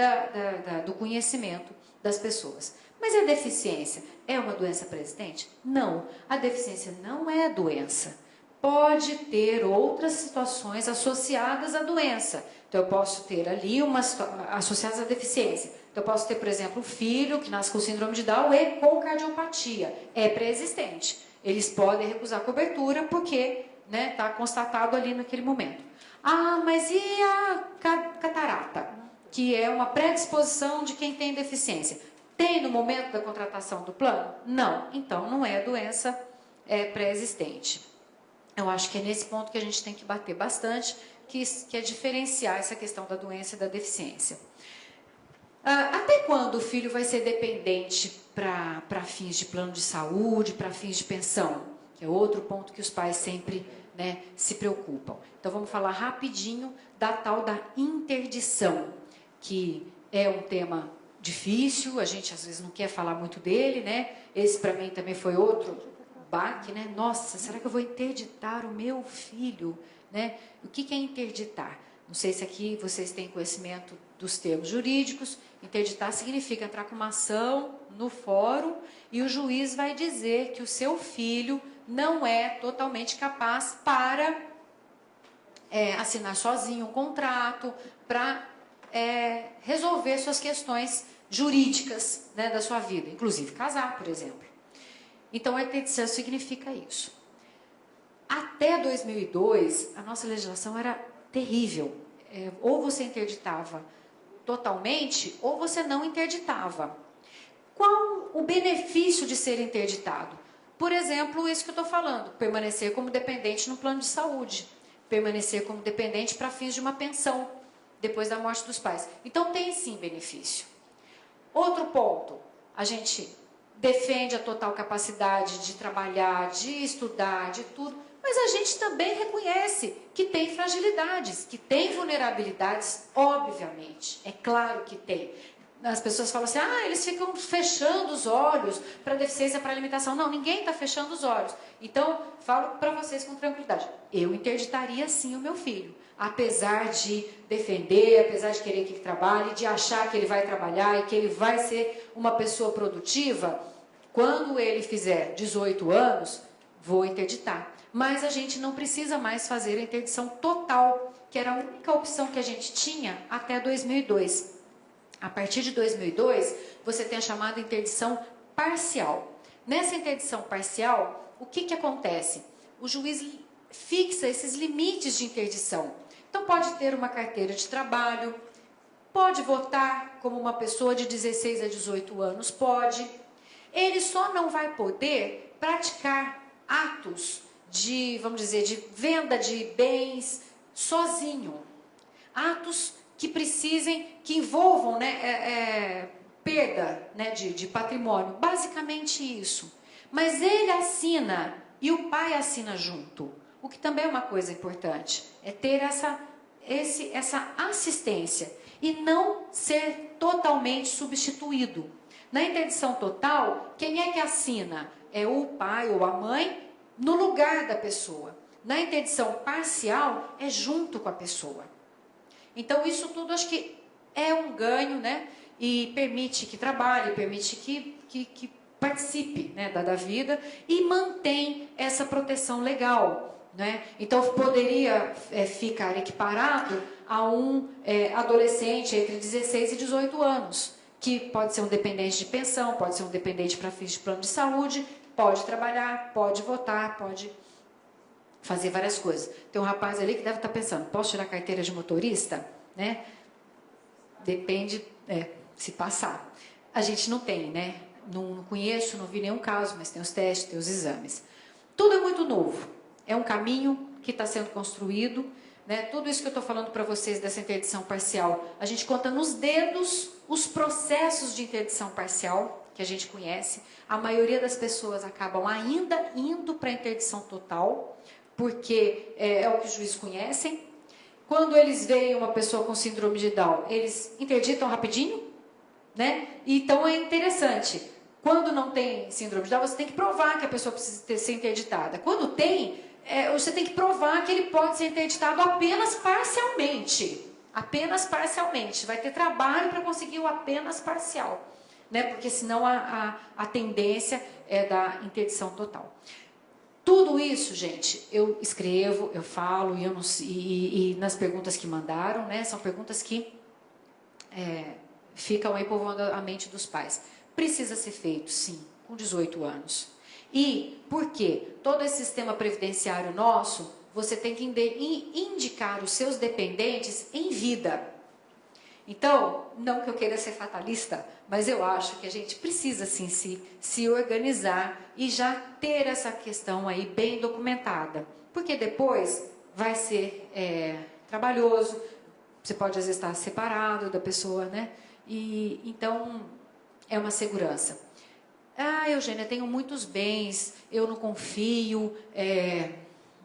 do conhecimento das pessoas. Mas a deficiência é uma doença pré-existente? Não. A deficiência não é doença. Pode ter outras situações associadas à doença. Então, eu posso ter ali associadas à deficiência. Então, eu posso ter, por exemplo, um filho que nasce com síndrome de Down e com cardiopatia. É pré-existente. Eles podem recusar a cobertura porque está constatado ali naquele momento. Ah, mas e a catarata? Que é uma predisposição de quem tem deficiência. Tem no momento da contratação do plano? Não. Então, não é doença pré-existente. Eu acho que é nesse ponto que a gente tem que bater bastante, que é diferenciar essa questão da doença e da deficiência. Até quando o filho vai ser dependente para fins de plano de saúde, para fins de pensão? Que é outro ponto que os pais sempre se preocupam. Então, vamos falar rapidinho da tal da interdição, que é um tema difícil, a gente às vezes não quer falar muito dele, né? Esse para mim também foi outro baque, né? Nossa, será que eu vou interditar o meu filho? Né? O que é interditar? Não sei se aqui vocês têm conhecimento dos termos jurídicos. Interditar significa entrar com uma ação no fórum e o juiz vai dizer que o seu filho não é totalmente capaz para assinar sozinho um contrato, para resolver suas questões jurídicas, né, da sua vida, inclusive casar, por exemplo. Então, a interdição significa isso. Até 2002, a nossa legislação era terrível. Ou você interditava totalmente, ou você não interditava. Qual o benefício de ser interditado? Por exemplo, isso que eu estou falando, permanecer como dependente no plano de saúde, permanecer como dependente para fins de uma pensão, depois da morte dos pais. Então, tem sim benefício. Outro ponto, a gente defende a total capacidade de trabalhar, de estudar, de tudo, mas a gente também reconhece que tem fragilidades, que tem vulnerabilidades, obviamente, é claro que tem. As pessoas falam assim, eles ficam fechando os olhos para deficiência, para alimentação. Não, ninguém está fechando os olhos. Então, falo para vocês com tranquilidade. Eu interditaria sim o meu filho. Apesar de defender, apesar de querer que ele trabalhe, de achar que ele vai trabalhar e que ele vai ser uma pessoa produtiva, quando ele fizer 18 anos, vou interditar. Mas a gente não precisa mais fazer a interdição total, que era a única opção que a gente tinha até 2002. A partir de 2002, você tem a chamada interdição parcial. Nessa interdição parcial, o que acontece? O juiz fixa esses limites de interdição. Então, pode ter uma carteira de trabalho, pode votar como uma pessoa de 16 a 18 anos, pode. Ele só não vai poder praticar atos de, vamos dizer, de venda de bens sozinho. Atos que precisem, que envolvam perda de patrimônio. Basicamente isso. Mas ele assina e o pai assina junto. O que também é uma coisa importante. É ter essa assistência e não ser totalmente substituído. Na interdição total, quem é que assina? É o pai ou a mãe no lugar da pessoa. Na interdição parcial, é junto com a pessoa. Então, isso tudo acho que é um ganho, né? E permite que trabalhe, permite que participe, né, da vida e mantém essa proteção legal, né? Então, poderia ficar equiparado a um adolescente entre 16 e 18 anos, que pode ser um dependente de pensão, pode ser um dependente para fins de plano de saúde, pode trabalhar, pode votar, pode fazer várias coisas. Tem um rapaz ali que deve estar pensando, posso tirar a carteira de motorista? Né? Depende, se passar. A gente não tem, né? Não conheço, não vi nenhum caso, mas tem os testes, tem os exames. Tudo é muito novo. É um caminho que está sendo construído. Né? Tudo isso que eu estou falando para vocês dessa interdição parcial, a gente conta nos dedos os processos de interdição parcial que a gente conhece. A maioria das pessoas acabam ainda indo para a interdição total, porque é o que os juízes conhecem. Quando eles veem uma pessoa com síndrome de Down, eles interditam rapidinho, né? Então é interessante. Quando não tem síndrome de Down, você tem que provar que a pessoa precisa ser interditada. Quando tem, você tem que provar que ele pode ser interditado apenas parcialmente. Apenas parcialmente. Vai ter trabalho para conseguir o apenas parcial, né? Porque senão a tendência é da interdição total. Tudo isso, gente, eu escrevo, eu falo, e nas perguntas que mandaram, né, são perguntas que ficam aí povoando a mente dos pais. Precisa ser feito, sim, com 18 anos. E por quê? Todo esse sistema previdenciário nosso, você tem que indicar os seus dependentes em vida. Então, não que eu queira ser fatalista, mas eu acho que a gente precisa sim se organizar e já ter essa questão aí bem documentada. Porque depois vai ser trabalhoso, você pode às vezes estar separado da pessoa, né? E então é uma segurança. Eugênia, tenho muitos bens, eu não confio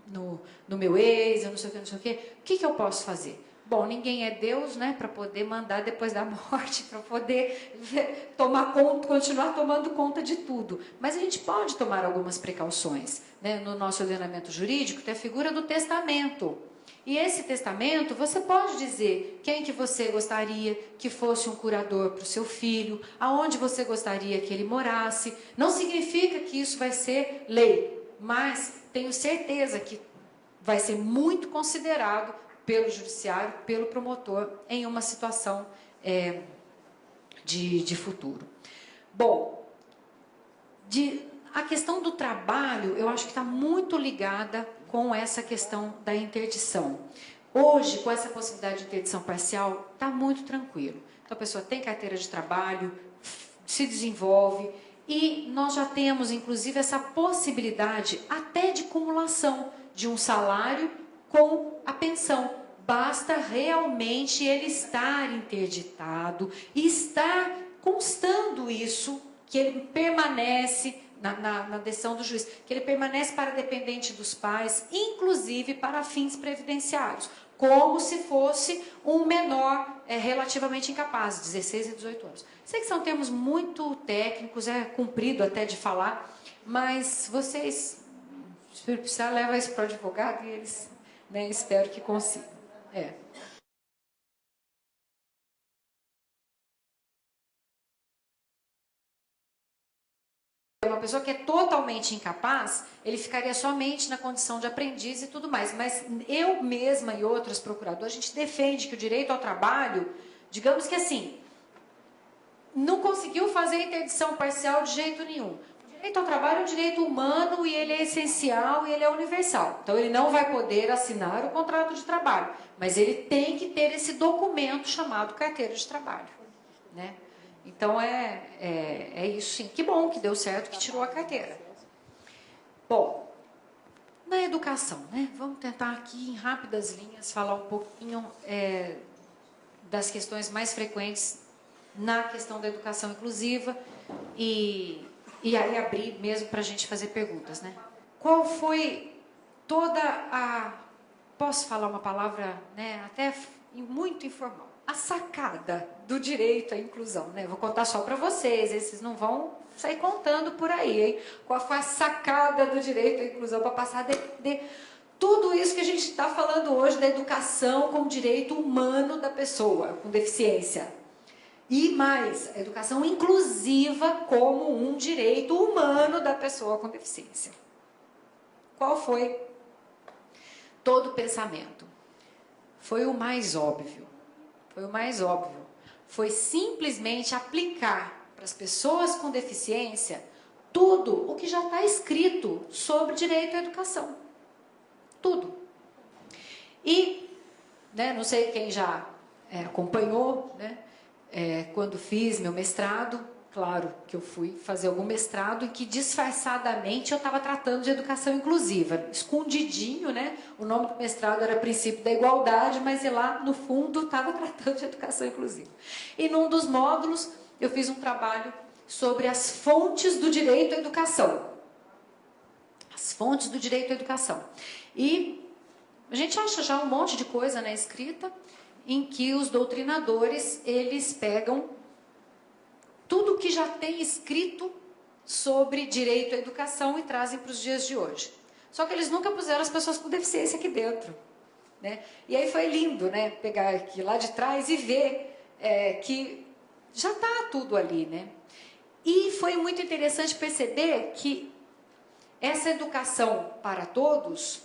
no meu ex, eu não sei o que, não sei o que. O que eu posso fazer? Bom, ninguém é Deus, né, para poder mandar depois da morte, para poder tomar conta, continuar tomando conta de tudo. Mas a gente pode tomar algumas precauções, né? No nosso ordenamento jurídico tem a figura do testamento. E esse testamento, você pode dizer quem que você gostaria que fosse um curador para o seu filho, aonde você gostaria que ele morasse. Não significa que isso vai ser lei, mas tenho certeza que vai ser muito considerado pelo judiciário, pelo promotor, em uma situação de futuro. Bom, A questão do trabalho, eu acho que está muito ligada com essa questão da interdição. Hoje, com essa possibilidade de interdição parcial, está muito tranquilo. Então, a pessoa tem carteira de trabalho, se desenvolve, e nós já temos, inclusive, essa possibilidade até de cumulação de um salário com a pensão. Basta realmente ele estar interditado e estar constando isso, que ele permanece na decisão do juiz, que ele permanece para dependente dos pais, inclusive para fins previdenciários, como se fosse um menor relativamente incapaz, 16 e 18 anos. Sei que são termos muito técnicos, é comprido até de falar, mas vocês, se precisar, leva isso para o advogado e eles, né, espero que consigam. Uma pessoa que é totalmente incapaz, ele ficaria somente na condição de aprendiz e tudo mais. Mas eu mesma e outras procuradoras, a gente defende que o direito ao trabalho, digamos que assim, não conseguiu fazer a interdição parcial de jeito nenhum. O direito ao trabalho é um direito humano e ele é essencial e ele é universal. Então, ele não vai poder assinar o contrato de trabalho, mas ele tem que ter esse documento chamado carteira de trabalho, né? Então, é isso sim. Que bom que deu certo, que tirou a carteira. Bom, na educação, né? Vamos tentar aqui, em rápidas linhas, falar um pouquinho das questões mais frequentes na questão da educação inclusiva e aí abrir mesmo para a gente fazer perguntas, né? Qual foi toda a... Posso falar uma palavra, né, até muito informal? A sacada do direito à inclusão, né? Vou contar só para vocês, esses não vão sair contando por aí, hein? Qual foi a sacada do direito à inclusão para passar de tudo isso que a gente está falando hoje da educação como direito humano da pessoa com deficiência. E mais, a educação inclusiva como um direito humano da pessoa com deficiência. Qual foi todo o pensamento? Foi o mais óbvio. Foi o mais óbvio. Foi simplesmente aplicar para as pessoas com deficiência tudo o que já está escrito sobre direito à educação. Tudo. E, né, não sei quem já acompanhou, né, quando fiz meu mestrado, claro que eu fui fazer algum mestrado em que disfarçadamente eu estava tratando de educação inclusiva, escondidinho, né? O nome do mestrado era Princípio da Igualdade, mas lá no fundo estava tratando de educação inclusiva. E num dos módulos eu fiz um trabalho sobre as fontes do direito à educação. As fontes do direito à educação. E a gente acha já um monte de coisa na escrita em que os doutrinadores, eles pegam tudo que já tem escrito sobre direito à educação e trazem para os dias de hoje. Só que eles nunca puseram as pessoas com deficiência aqui dentro, né? E aí foi lindo, né, pegar aqui lá de trás e ver que já está tudo ali, né? E foi muito interessante perceber que essa educação para todos,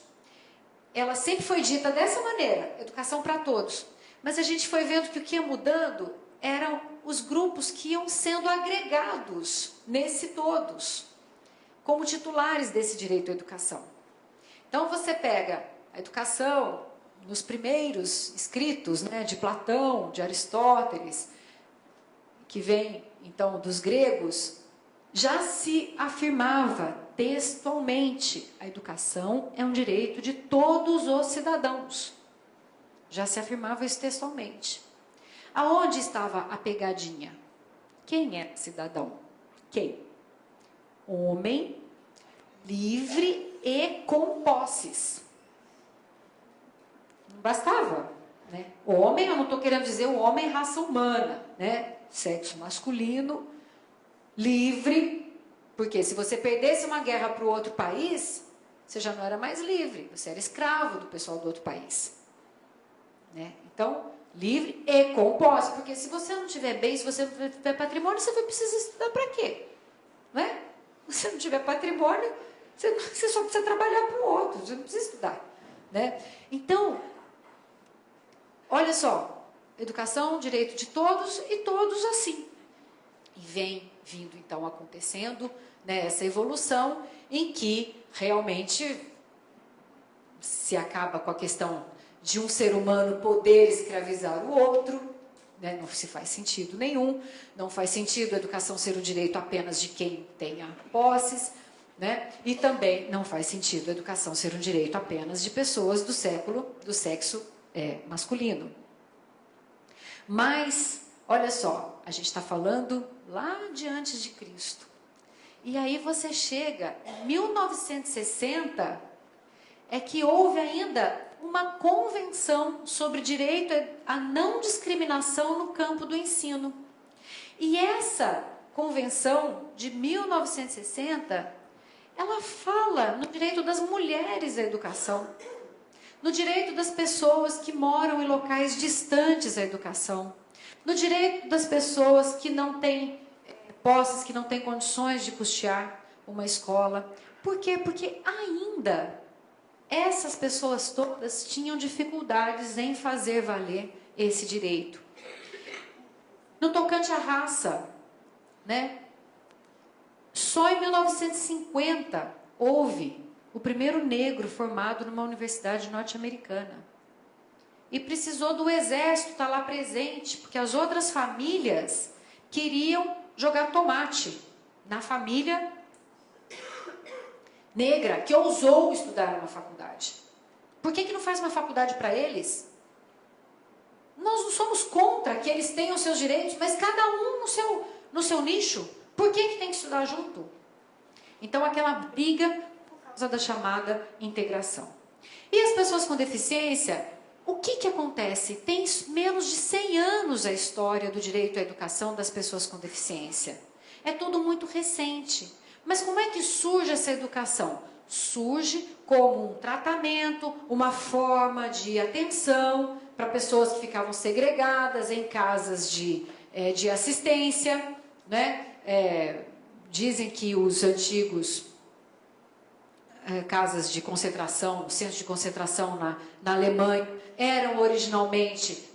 ela sempre foi dita dessa maneira, educação para todos. Mas a gente foi vendo que o que ia mudando eram os grupos que iam sendo agregados nesse todos, como titulares desse direito à educação. Então, você pega a educação nos primeiros escritos, né, de Platão, de Aristóteles, que vem, então, dos gregos, já se afirmava textualmente: a educação é um direito de todos os cidadãos. Já se afirmava isso textualmente. Aonde estava a pegadinha? Quem é cidadão? Quem? Homem, livre e com posses. Não bastava, né? O homem, eu não estou querendo dizer o homem raça humana, né? Sexo masculino, livre, porque se você perdesse uma guerra para o outro país, você já não era mais livre, você era escravo do pessoal do outro país, né? Então, livre e com posse, porque se você não tiver bem, se você não tiver patrimônio, você vai precisar estudar para quê? Não é? Se você não tiver patrimônio, você só precisa trabalhar para o outro, você não precisa estudar, né? Então, olha só, educação, direito de todos e todos assim. E vem vindo então acontecendo né, essa evolução em que realmente se acaba com a questão de um ser humano poder escravizar o outro, né, não se faz sentido nenhum, não faz sentido a educação ser um direito apenas de quem tenha posses, né, e também não faz sentido a educação ser um direito apenas de pessoas do sexo masculino. Mas, olha só, a gente está falando lá de antes de Cristo. E aí você chega em 1960, é que houve ainda uma convenção sobre direito à não discriminação no campo do ensino. E essa convenção de 1960, ela fala no direito das mulheres à educação, no direito das pessoas que moram em locais distantes da educação, no direito das pessoas que não têm posses, que não têm condições de custear uma escola. Por quê? Porque ainda essas pessoas todas tinham dificuldades em fazer valer esse direito. No tocante à raça, né? Só em 1950 houve o primeiro negro formado numa universidade norte-americana. E precisou do exército estar lá presente, porque as outras famílias queriam jogar tomate na família negra, que ousou estudar numa faculdade. Por que não faz uma faculdade para eles? Nós não somos contra que eles tenham seus direitos, mas cada um no seu nicho. Por que tem que estudar junto? Então, aquela briga por causa da chamada integração. E as pessoas com deficiência, o que acontece? Tem menos de 100 anos a história do direito à educação das pessoas com deficiência. É tudo muito recente. Mas como é que surge essa educação? Surge como um tratamento, uma forma de atenção para pessoas que ficavam segregadas em casas de assistência, né? Dizem que os antigos casas de concentração, centros de concentração na Alemanha, eram originalmente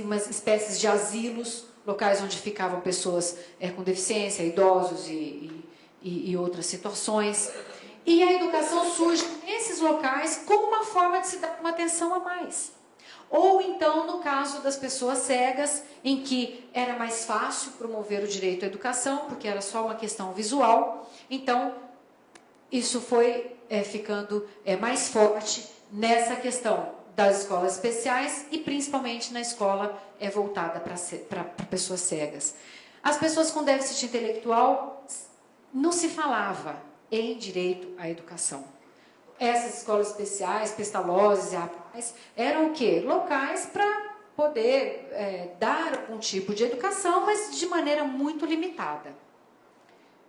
umas espécies de asilos, locais onde ficavam pessoas com deficiência, idosos e outras situações. E a educação surge nesses locais como uma forma de se dar uma atenção a mais. Ou então, no caso das pessoas cegas, em que era mais fácil promover o direito à educação, porque era só uma questão visual. Então, isso foi ficando mais forte nessa questão das escolas especiais e principalmente na escola voltada para pessoas cegas. As pessoas com déficit intelectual não se falava em direito à educação. Essas escolas especiais, Pestalozzi e Apais, eram o quê? Locais para poder dar algum tipo de educação, mas de maneira muito limitada.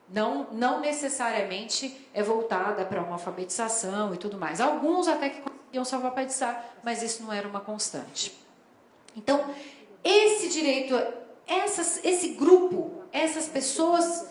Não necessariamente voltada para uma alfabetização e tudo mais. Alguns até que conseguiam se alfabetizar, mas isso não era uma constante. Então, esse direito, esse grupo, essas pessoas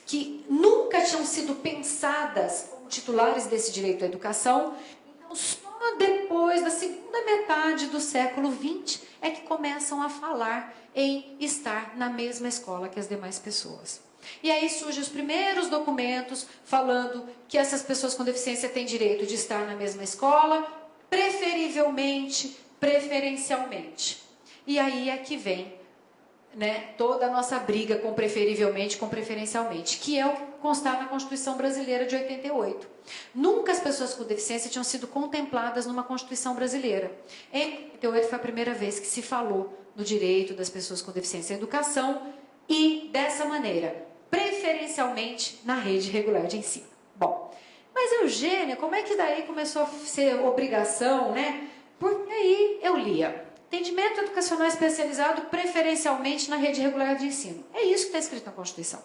que nunca tinham sido pensadas como titulares desse direito à educação, então só depois da segunda metade do século XX é que começam a falar em estar na mesma escola que as demais pessoas. E aí surgem os primeiros documentos falando que essas pessoas com deficiência têm direito de estar na mesma escola, preferencialmente. E aí é que vem, né, toda a nossa briga com preferivelmente, com preferencialmente, que é o que consta na Constituição Brasileira de 88. Nunca as pessoas com deficiência tinham sido contempladas numa Constituição brasileira. Em 88 foi a primeira vez que se falou no direito das pessoas com deficiência à educação e, dessa maneira, preferencialmente na rede regular de ensino. Bom, mas Eugênia, como é que daí começou a ser obrigação, né? Porque aí eu lia: atendimento educacional especializado preferencialmente na rede regular de ensino. É isso que está escrito na Constituição.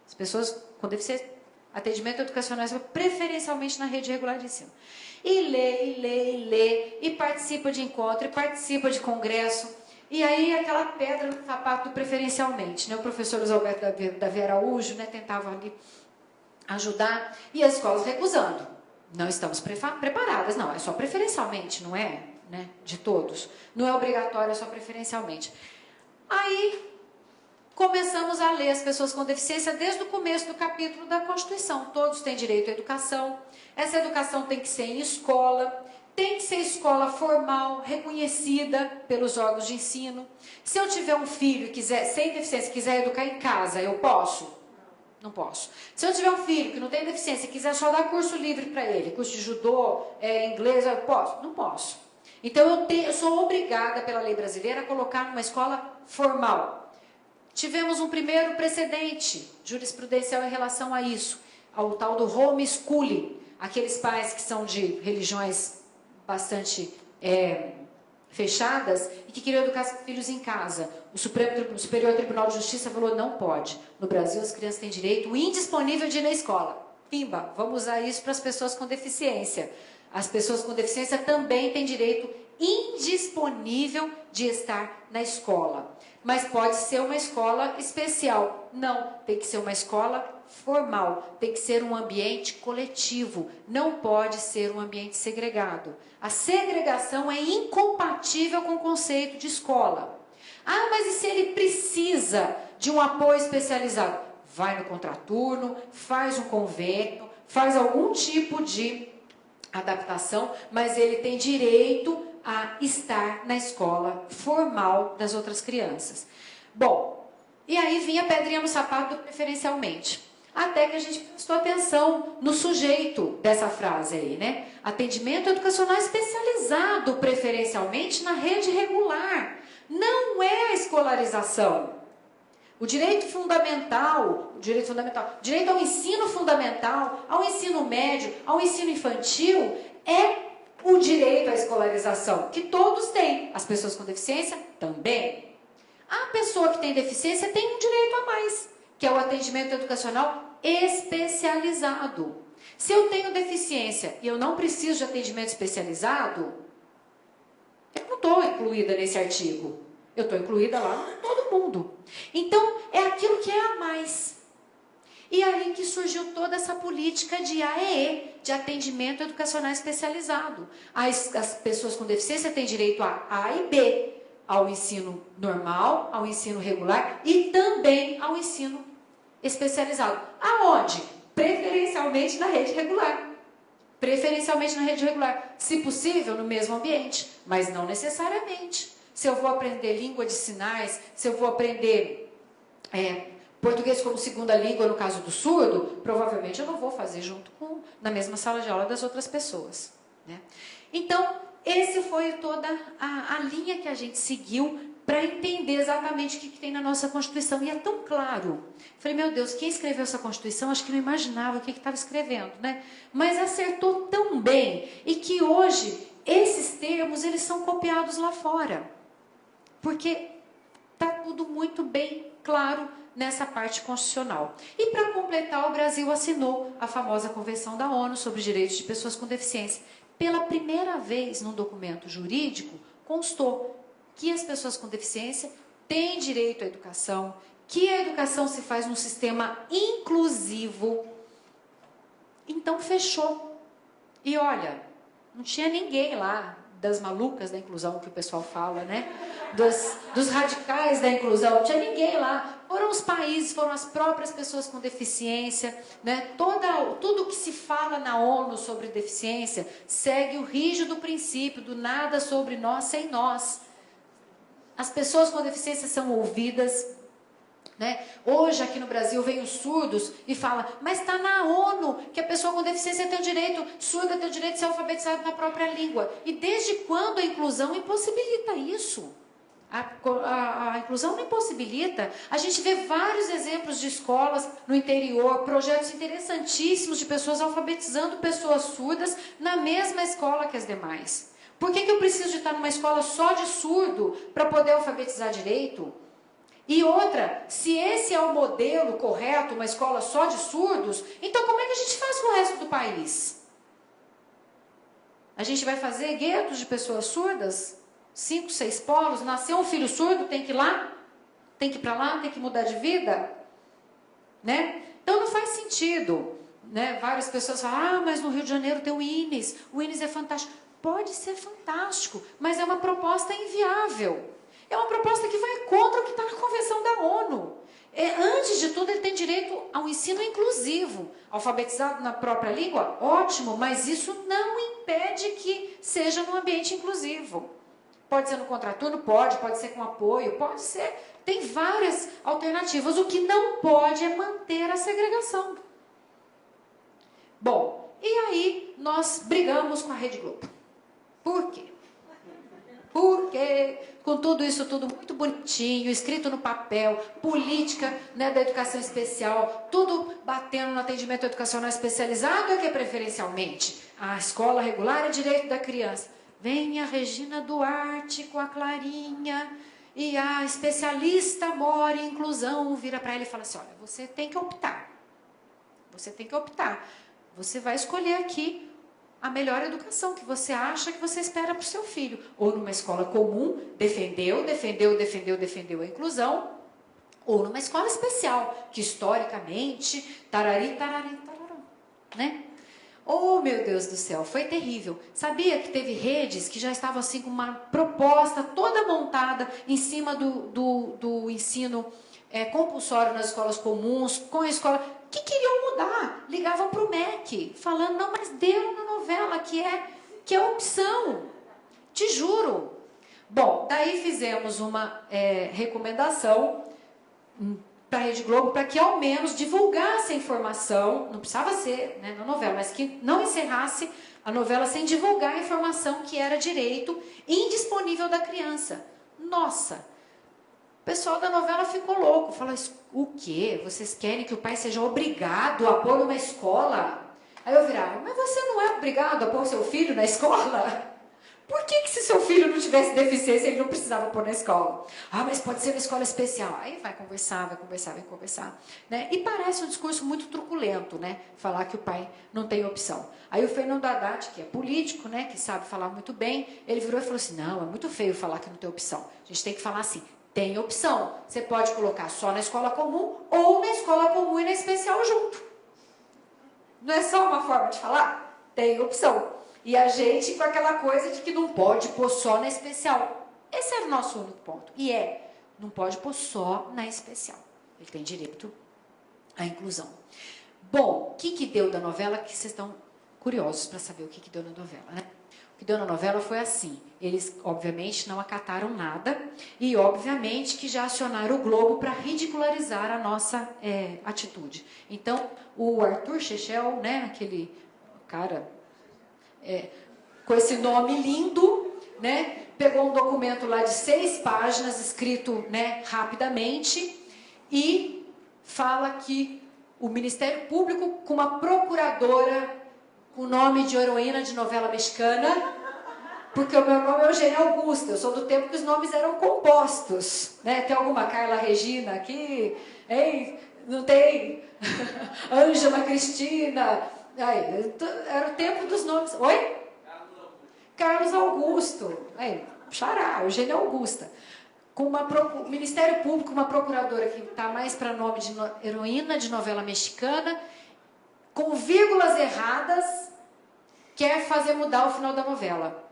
As pessoas com deficiência, atendimento educacional preferencialmente na rede regular de ensino. E lê, e participa de encontro, e participa de congresso. E aí aquela pedra no sapato do preferencialmente, né? O professor Luiz Alberto Davi Araújo, né, tentava ali ajudar, e as escolas recusando. Não estamos preparadas, não, é só preferencialmente, não é, né, de todos. Não é obrigatório, é só preferencialmente. Aí, com começamos a ler as pessoas com deficiência desde o começo do capítulo da Constituição. Todos têm direito à educação. Essa educação tem que ser em escola, tem que ser escola formal, reconhecida pelos órgãos de ensino. Se eu tiver um filho sem deficiência e quiser educar em casa, eu posso? Não posso. Se eu tiver um filho que não tem deficiência e quiser só dar curso livre para ele, curso de judô, inglês, eu posso? Não posso. Então eu sou obrigada pela lei brasileira a colocar numa escola formal. Tivemos um primeiro precedente jurisprudencial em relação a isso, ao tal do homeschooling. Aqueles pais que são de religiões bastante fechadas e que queriam educar seus filhos em casa. O Superior Tribunal de Justiça falou, não pode. No Brasil, as crianças têm direito indisponível de ir na escola. Pimba, vamos usar isso para as pessoas com deficiência. As pessoas com deficiência também têm direito indisponível de estar na escola. Mas pode ser uma escola especial. Não, tem que ser uma escola formal, tem que ser um ambiente coletivo, não pode ser um ambiente segregado. A segregação é incompatível com o conceito de escola. Ah, mas e se ele precisa de um apoio especializado? Vai no contraturno, faz um convênio, faz algum tipo de adaptação, mas ele tem direito a estar na escola formal das outras crianças. Bom, e aí vinha a pedrinha no sapato do preferencialmente. Até que a gente prestou atenção no sujeito dessa frase aí, né? Atendimento educacional especializado, preferencialmente na rede regular. Não é a escolarização. O direito ao ensino fundamental, ao ensino médio, ao ensino infantil, é o direito à escolarização, que todos têm. As pessoas com deficiência também. A pessoa que tem deficiência tem um direito a mais, que é o atendimento educacional especializado. Se eu tenho deficiência e eu não preciso de atendimento especializado, eu não estou incluída nesse artigo. Eu estou incluída lá em todo mundo. Então, é aquilo que é a mais. E aí que surgiu toda essa política de AEE, de atendimento educacional especializado. As pessoas com deficiência têm direito a A e B, ao ensino normal, ao ensino regular e também ao ensino especializado. Aonde? Preferencialmente na rede regular. Preferencialmente na rede regular. Se possível, no mesmo ambiente, mas não necessariamente. Se eu vou aprender língua de sinais, se eu vou aprender português como segunda língua, no caso do surdo, provavelmente eu não vou fazer na mesma sala de aula das outras pessoas. Né? Então, essa foi toda a linha que a gente seguiu para entender exatamente o que tem na nossa Constituição. E é tão claro. Falei, meu Deus, quem escreveu essa Constituição, acho que não imaginava o que estava escrevendo, né? Mas acertou tão bem. E que hoje, esses termos, eles são copiados lá fora. Porque está tudo muito bem claro nessa parte constitucional. E para completar, o Brasil assinou a famosa Convenção da ONU sobre os Direitos de Pessoas com Deficiência. Pela primeira vez, num documento jurídico, constou que as pessoas com deficiência têm direito à educação, que a educação se faz num sistema inclusivo. Então, fechou. E olha, não tinha ninguém lá das malucas da inclusão, que o pessoal fala, né? Dos radicais da inclusão, não tinha ninguém lá. Foram os países, foram as próprias pessoas com deficiência, né? Tudo que se fala na ONU sobre deficiência segue o rígido princípio do nada sobre nós sem nós. As pessoas com deficiência são ouvidas. Né? Hoje, aqui no Brasil, vem os surdos e fala, mas está na ONU que a pessoa com deficiência tem o direito, surda tem o direito de ser alfabetizado na própria língua. E desde quando a inclusão impossibilita isso? A inclusão não impossibilita. A gente vê vários exemplos de escolas no interior, projetos interessantíssimos de pessoas alfabetizando pessoas surdas na mesma escola que as demais. Por que eu preciso de estar numa escola só de surdo para poder alfabetizar direito? E outra, se esse é o modelo correto, uma escola só de surdos, então como é que a gente faz com o resto do país? A gente vai fazer guetos de pessoas surdas? 5, 6 polos? Nasceu um filho surdo, tem que ir lá? Tem que ir para lá? Tem que mudar de vida? Né? Então não faz sentido. Né? Várias pessoas falam, mas no Rio de Janeiro tem o INES é fantástico. Pode ser fantástico, mas é uma proposta inviável. É uma proposta que vai contra o que está na Convenção da ONU. tudo, ele tem direito a um ensino inclusivo. Alfabetizado na própria língua? Ótimo, mas isso não impede que seja num ambiente inclusivo. Pode ser no contraturno? Pode ser com apoio, pode ser. Tem várias alternativas. O que não pode é manter a segregação. Bom, e aí nós brigamos com a Rede Globo. Por quê? Porque com tudo isso, tudo muito bonitinho, escrito no papel, política, né, da educação especial, tudo batendo no atendimento educacional especializado, é que é preferencialmente a escola regular é direito da criança. Vem a Regina Duarte com a Clarinha e a especialista Mora em inclusão vira para ela e fala assim, olha, você tem que optar. Você tem que optar. Você vai escolher aqui a melhor educação que você acha que você espera para o seu filho. Ou numa escola comum, defendeu a inclusão, ou numa escola especial, que historicamente, tarari, né? Oh, meu Deus do céu, foi terrível. Sabia que teve redes que já estavam assim com uma proposta toda montada em cima do ensino compulsório nas escolas comuns, com a escola... que queriam mudar, ligavam para o MEC, falando, não, mas deu na novela, que é opção, te juro. Bom, daí fizemos uma recomendação para a Rede Globo, para que ao menos divulgasse a informação, não precisava ser, né, na novela, mas que não encerrasse a novela sem divulgar a informação que era direito indisponível da criança. Nossa! O pessoal da novela ficou louco, falou, o quê? Vocês querem que o pai seja obrigado a pôr numa escola? Aí eu virava, mas você não é obrigado a pôr seu filho na escola? Por que se seu filho não tivesse deficiência, ele não precisava pôr na escola? Ah, mas pode ser na escola especial. Aí vai conversar. Né? E parece um discurso muito truculento, né? Falar que o pai não tem opção. Aí o Fernando Haddad, que é político, né? Que sabe falar muito bem, ele virou e falou assim, não, é muito feio falar que não tem opção. A gente tem que falar assim, tem opção. Você pode colocar só na escola comum ou na escola comum e na especial junto. Não é só uma forma de falar? Tem opção. E a gente com aquela coisa de que não pode pôr só na especial. Esse era o nosso único ponto. E não pode pôr só na especial. Ele tem direito à inclusão. Bom, o que deu da novela? Que vocês estão curiosos para saber o que deu na novela, né? O que deu na novela foi assim, eles obviamente não acataram nada e obviamente que já acionaram o Globo para ridicularizar a nossa atitude. Então, o Arthur Chechel, né, aquele cara com esse nome lindo, né, pegou um documento lá de 6 páginas, escrito, né, rapidamente, e fala que o Ministério Público, com uma procuradora com o nome de heroína de novela mexicana, porque o meu nome é Eugênia Augusta, eu sou do tempo que os nomes eram compostos, né? Tem alguma Carla Regina aqui? Hein? Não tem? Ângela Cristina? Aí, era o tempo dos nomes. Oi? Carlos Augusto. Aí, xará, Eugênia Augusta. Com o Ministério Público, uma procuradora que está mais para nome de heroína de novela mexicana, com vírgulas erradas, quer fazer mudar o final da novela.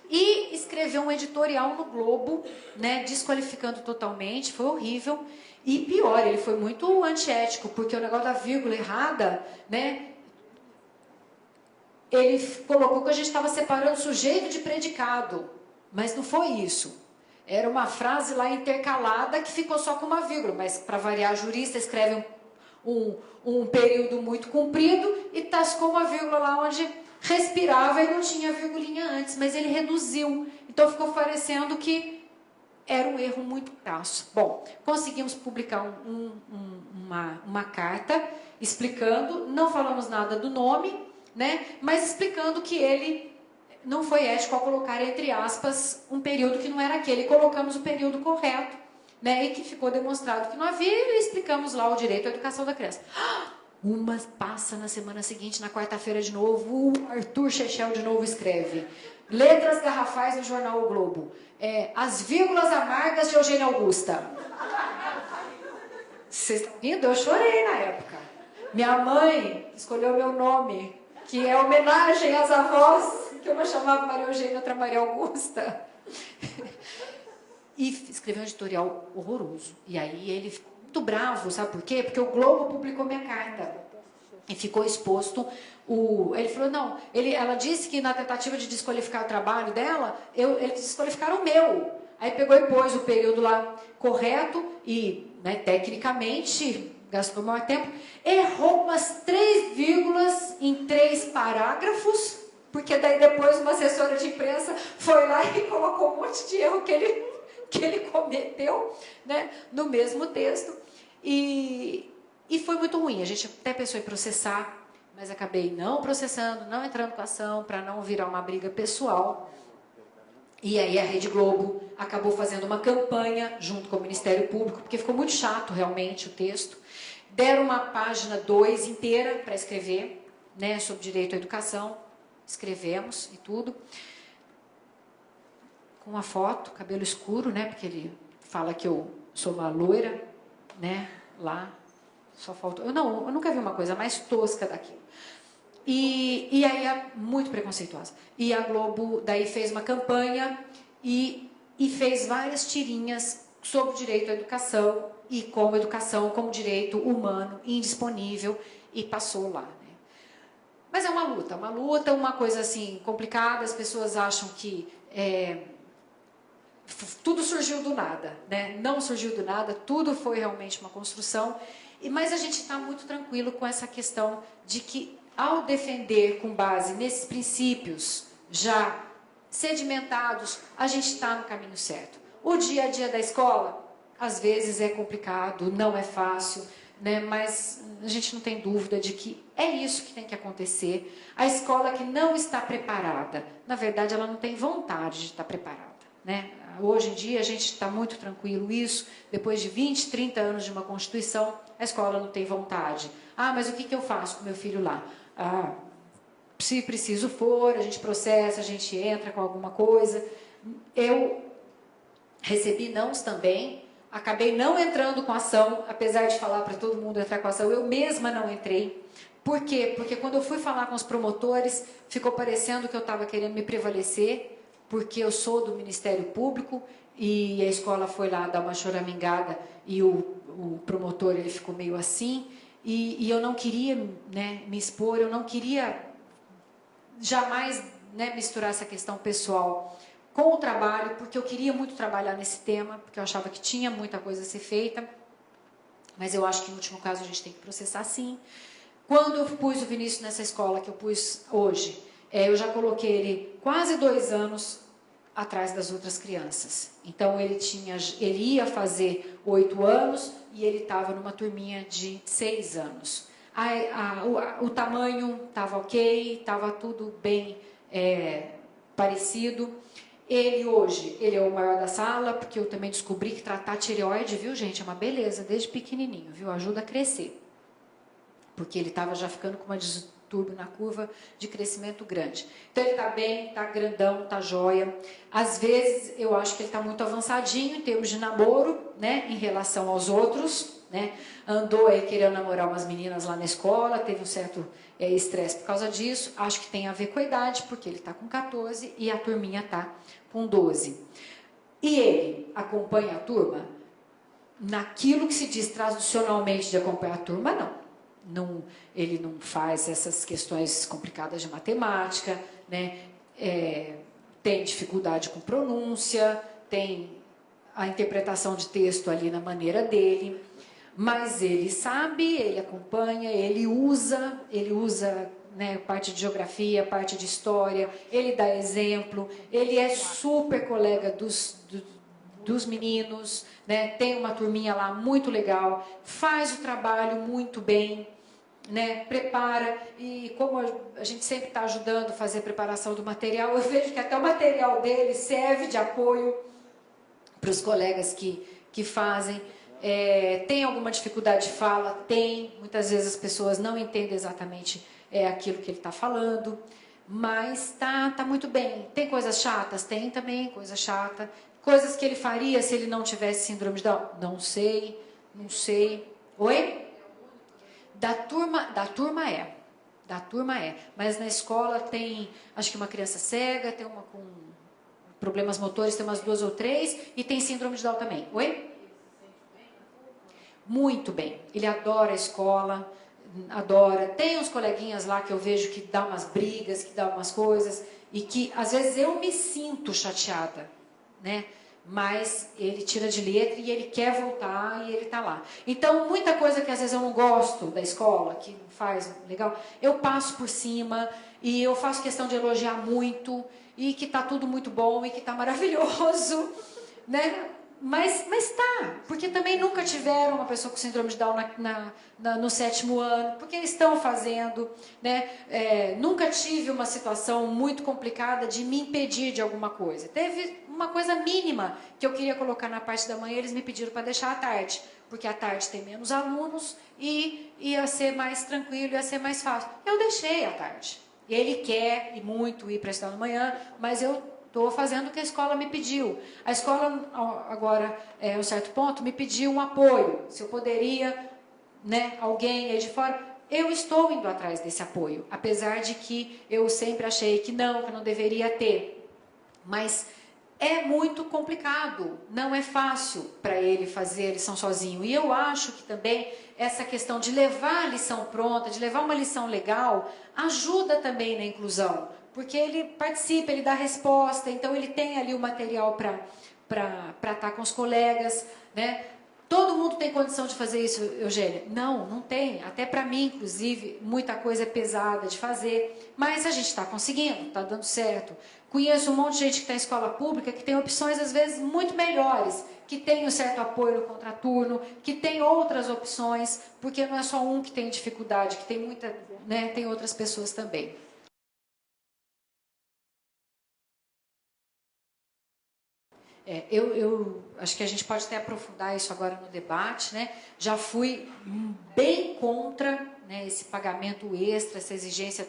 E escreveu um editorial no Globo, né, desqualificando totalmente, foi horrível. E pior, ele foi muito antiético, porque o negócio da vírgula errada, né, ele colocou que a gente estava separando sujeito de predicado, mas não foi isso. Era uma frase lá intercalada que ficou só com uma vírgula, mas para variar, a jurista escreve um período muito comprido e tascou uma vírgula lá onde respirava e não tinha virgulinha antes, mas ele reduziu. Então ficou parecendo que era um erro muito crasso. Bom, conseguimos publicar uma carta explicando, não falamos nada do nome, né, mas explicando que ele não foi ético ao colocar, entre aspas, um período que não era aquele. Colocamos o período correto, né, e que ficou demonstrado que não havia, e explicamos lá o direito à educação da criança. Uma passa na semana seguinte, na quarta-feira de novo, o Arthur Chechel de novo escreve. Letras garrafais no jornal O Globo. As vírgulas amargas de Eugênia Augusta. Vocês estão rindo? Eu chorei na época. Minha mãe escolheu meu nome, que é homenagem às avós, que uma chamava Maria Eugênia, outra Maria Augusta. E escreveu um editorial horroroso. E aí ele muito bravo, sabe por quê? Porque o Globo publicou minha carta e ficou exposto. Ele falou, não, ela disse que na tentativa de desqualificar o trabalho dela, eles desqualificaram o meu. Aí pegou e pôs o período lá correto e, né, tecnicamente, gastou maior tempo, errou umas 3 vírgulas em 3 parágrafos, porque daí depois uma assessora de imprensa foi lá e colocou um monte de erro que ele cometeu, né, no mesmo texto. E foi muito ruim. A gente até pensou em processar, mas acabei não processando, não entrando com ação, para não virar uma briga pessoal. E aí a Rede Globo acabou fazendo uma campanha junto com o Ministério Público, porque ficou muito chato realmente o texto. Deram uma página 2 inteira para escrever, né, sobre direito à educação. Escrevemos e tudo. Com uma foto, cabelo escuro, né, porque ele fala que eu sou uma loira, né, lá. Só faltou. Eu nunca vi uma coisa mais tosca daquilo. E aí é muito preconceituosa. E a Globo daí fez uma campanha e fez várias tirinhas sobre o direito à educação e como educação como direito humano indisponível e passou lá. Né? Mas é uma luta, uma coisa assim complicada. As pessoas acham que tudo surgiu do nada, né? Não surgiu do nada, tudo foi realmente uma construção. Mas a gente está muito tranquilo com essa questão de que, ao defender com base nesses princípios já sedimentados, a gente está no caminho certo. O dia a dia da escola, às vezes é complicado, não é fácil, né? Mas a gente não tem dúvida de que é isso que tem que acontecer. A escola que não está preparada, na verdade, ela não tem vontade de estar preparada, né? Hoje em dia a gente está muito tranquilo isso, depois de 20, 30 anos de uma Constituição, a escola não tem vontade. Ah, mas o que eu faço com meu filho lá? Ah, se preciso for, a gente processa, a gente entra com alguma coisa. Eu recebi nãos também, acabei não entrando com ação, apesar de falar para todo mundo entrar com ação, eu mesma não entrei. Por quê? Porque quando eu fui falar com os promotores, ficou parecendo que eu estava querendo me prevalecer, porque eu sou do Ministério Público e a escola foi lá dar uma choramingada e o promotor ele ficou meio assim e eu não queria, né, me expor, eu não queria jamais, né, misturar essa questão pessoal com o trabalho, porque eu queria muito trabalhar nesse tema, porque eu achava que tinha muita coisa a ser feita, mas eu acho que no último caso a gente tem que processar sim. Quando eu pus o Vinícius nessa escola que eu pus hoje, eu já coloquei ele quase 2 anos atrás das outras crianças. Então ele ia fazer 8 anos e ele estava numa turminha de 6 anos. O tamanho estava ok, estava tudo bem parecido. Ele hoje, ele é o maior da sala, porque eu também descobri que tratar tireoide, viu gente, é uma beleza, desde pequenininho, viu, ajuda a crescer. Porque ele estava já ficando com uma distúrbio na curva de crescimento grande. Então ele está bem, está grandão, está jóia. Às vezes eu acho que ele está muito avançadinho em termos de namoro, né, em relação aos outros, né? Andou aí querendo namorar umas meninas lá na escola, teve um certo estresse por causa disso. Acho que tem a ver com a idade, porque ele está com 14 e a turminha está com 12. E ele acompanha a turma naquilo que se diz tradicionalmente de acompanhar a turma, não. Ele não faz essas questões complicadas de matemática, né? Tem dificuldade com pronúncia, tem a interpretação de texto ali na maneira dele, mas ele sabe, ele acompanha, ele usa, né, parte de geografia, parte de história, ele dá exemplo, ele é super colega dos meninos, né? Tem uma turminha lá muito legal, faz o trabalho muito bem, né? Prepara, e como a gente sempre está ajudando a fazer a preparação do material, eu vejo que até o material dele serve de apoio para os colegas que fazem. Tem alguma dificuldade de fala? Tem, muitas vezes as pessoas não entendem exatamente aquilo que ele está falando, mas tá muito bem. Tem coisas chatas? Tem também coisa chata. Coisas que ele faria se ele não tivesse síndrome de Down? Não sei. Oi? Da turma é. Mas na escola tem, acho que uma criança cega, tem uma com problemas motores, tem umas 2 ou 3, e tem síndrome de Down também. Oi? muito bem. Ele adora a escola, adora. Tem uns coleguinhas lá que eu vejo que dá umas brigas, que dá umas coisas, e que às vezes eu me sinto chateada, né? Mas ele tira de letra e ele quer voltar e ele está lá. Então, muita coisa que às vezes eu não gosto da escola, que não faz legal, eu passo por cima e eu faço questão de elogiar muito e que está tudo muito bom e que está maravilhoso, né? Mas tá, porque também nunca tiveram uma pessoa com síndrome de Down no 7º ano, porque estão fazendo, né? Nunca tive uma situação muito complicada de me impedir de alguma coisa. Teve uma coisa mínima que eu queria colocar na parte da manhã, eles me pediram para deixar à tarde, porque à tarde tem menos alunos e ia ser mais tranquilo, ia ser mais fácil. Eu deixei à tarde. Ele quer e muito ir para estudar de manhã, mas eu estou fazendo o que a escola me pediu. A escola, agora, a um certo ponto, me pediu um apoio. Se eu poderia, né, alguém aí de fora, eu estou indo atrás desse apoio. Apesar de que eu sempre achei que não deveria ter. Mas é muito complicado, não é fácil para ele fazer a lição sozinho. E eu acho que também essa questão de levar a lição pronta, de levar uma lição legal, ajuda também na inclusão. Porque ele participa, ele dá resposta, então ele tem ali o material para estar com os colegas, né? Todo mundo tem condição de fazer isso, Eugênia? Não tem. Até para mim, inclusive, muita coisa é pesada de fazer. Mas a gente está conseguindo, está dando certo. Conheço um monte de gente que está em escola pública que tem opções, às vezes, muito melhores, que tem um certo apoio no contraturno, que tem outras opções, porque não é só um que tem dificuldade, que tem muita, né, tem outras pessoas também. Eu acho que a gente pode até aprofundar isso agora no debate, né? Já fui bem contra, né, esse pagamento extra, essa exigência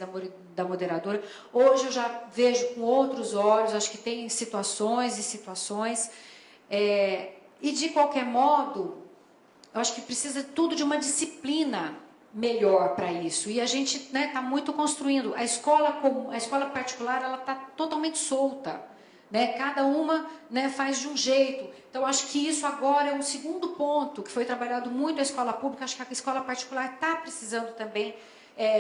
da moderadora. Hoje eu já vejo com outros olhos, acho que tem situações e situações. E de qualquer modo, eu acho que precisa tudo de uma disciplina melhor para isso. E a gente está, né, muito construindo. A escola particular, ela está totalmente solta. Né? Cada uma, né, faz de um jeito. Então, acho que isso agora é um segundo ponto, que foi trabalhado muito na escola pública. Acho que a escola particular está precisando também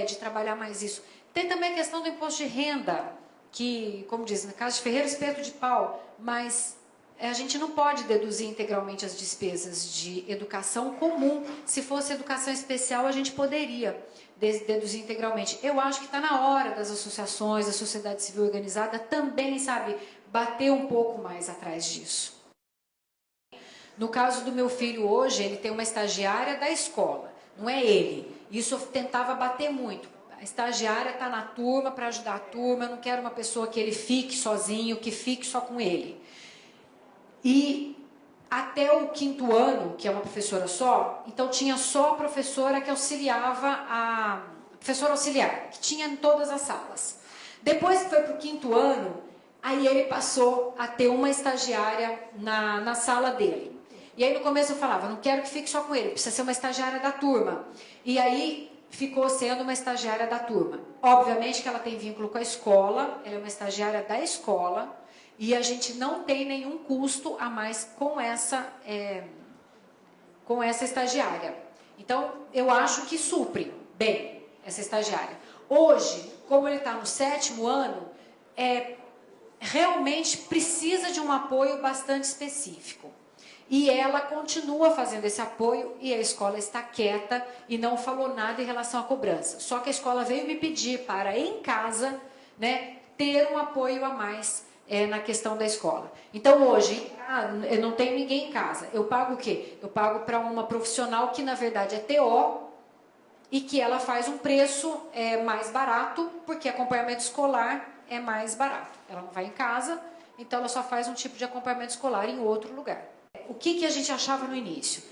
de trabalhar mais isso. Tem também a questão do imposto de renda, que, como diz, na casa de ferreiro, espeto de pau, mas a gente não pode deduzir integralmente as despesas de educação comum. Se fosse educação especial, a gente poderia deduzir integralmente. Eu acho que está na hora das associações, da sociedade civil organizada também, sabe, bater um pouco mais atrás disso. No caso do meu filho hoje, ele tem uma estagiária da escola, não é ele. Isso eu tentava bater muito. A estagiária está na turma para ajudar a turma, eu não quero uma pessoa que ele fique sozinho, que fique só com ele. E até o 5º ano, que é uma professora só, então tinha só a professora que auxiliava, a professora auxiliar, que tinha em todas as salas. Depois que foi para o 5º ano, aí ele passou a ter uma estagiária na sala dele. E aí no começo eu falava, não quero que fique só com ele, precisa ser uma estagiária da turma. E aí ficou sendo uma estagiária da turma. Obviamente que ela tem vínculo com a escola, ela é uma estagiária da escola, e a gente não tem nenhum custo a mais com essa estagiária. Então, eu acho que supre bem essa estagiária. Hoje, como ele está no 7º ano, realmente precisa de um apoio bastante específico. E ela continua fazendo esse apoio e a escola está quieta e não falou nada em relação à cobrança. Só que a escola veio me pedir para, em casa, né, ter um apoio a mais na questão da escola. Então, hoje, eu não tenho ninguém em casa. Eu pago o quê? Eu pago para uma profissional que, na verdade, é TO e que ela faz um preço mais barato, porque acompanhamento escolar é mais barato. Ela não vai em casa, então ela só faz um tipo de acompanhamento escolar em outro lugar. O que a gente achava no início?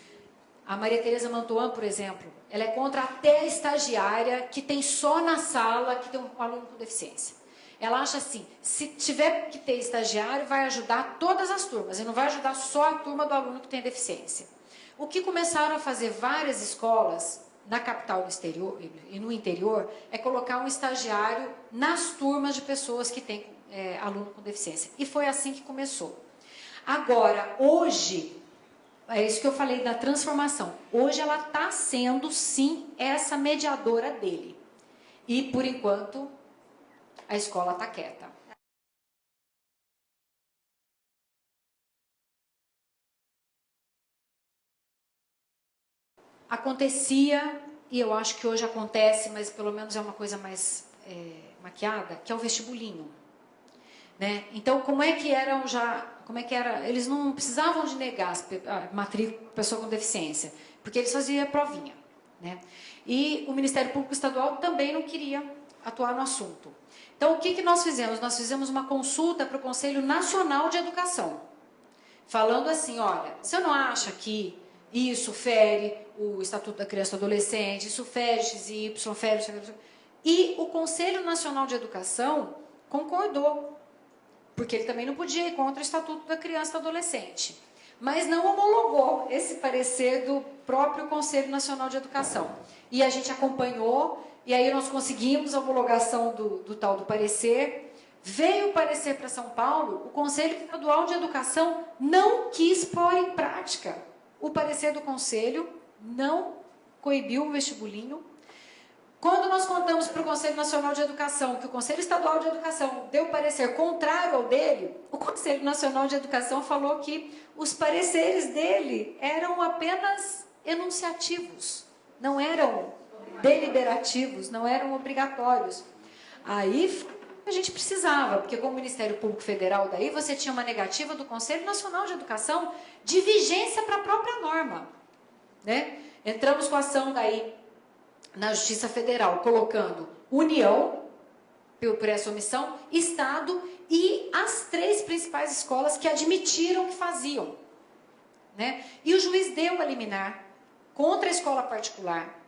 A Maria Tereza Mantuan, por exemplo, ela é contra até a estagiária que tem só na sala que tem um aluno com deficiência. Ela acha assim, se tiver que ter estagiário, vai ajudar todas as turmas, e não vai ajudar só a turma do aluno que tem deficiência. O que começaram a fazer várias escolas, na capital e no interior, é colocar um estagiário nas turmas de pessoas que têm aluno com deficiência. E foi assim que começou. Agora, hoje, é isso que eu falei da transformação. Hoje ela está sendo, sim, essa mediadora dele. E, por enquanto, a escola está quieta. Acontecia, e eu acho que hoje acontece, mas pelo menos é uma coisa mais maquiada, que é o vestibulinho. Né? Então, como é que era? Eles não precisavam de negar a matrícula para pessoa com deficiência, porque eles faziam a provinha. Né? E o Ministério Público Estadual também não queria atuar no assunto. Então, o que nós fizemos? Nós fizemos uma consulta para o Conselho Nacional de Educação, falando assim, olha, você não acha que isso fere o Estatuto da Criança e do Adolescente, isso fere XY, fere... E o Conselho Nacional de Educação concordou, porque ele também não podia ir contra o Estatuto da Criança e do Adolescente. Mas não homologou esse parecer do próprio Conselho Nacional de Educação. E a gente acompanhou, e aí nós conseguimos a homologação do tal do parecer. Veio o parecer para São Paulo, o Conselho Estadual de Educação não quis pôr em prática o parecer do Conselho, não coibiu o vestibulinho. Quando nós contamos para o Conselho Nacional de Educação que o Conselho Estadual de Educação deu parecer contrário ao dele, o Conselho Nacional de Educação falou que os pareceres dele eram apenas enunciativos, não eram deliberativos, não eram obrigatórios. Aí a gente precisava, porque como Ministério Público Federal, daí você tinha uma negativa do Conselho Nacional de Educação de vigência para a própria norma. Né? Entramos com a ação daí na Justiça Federal, colocando União, por essa omissão, Estado e as 3 principais escolas que admitiram que faziam. Né? E o juiz deu a liminar contra a escola particular,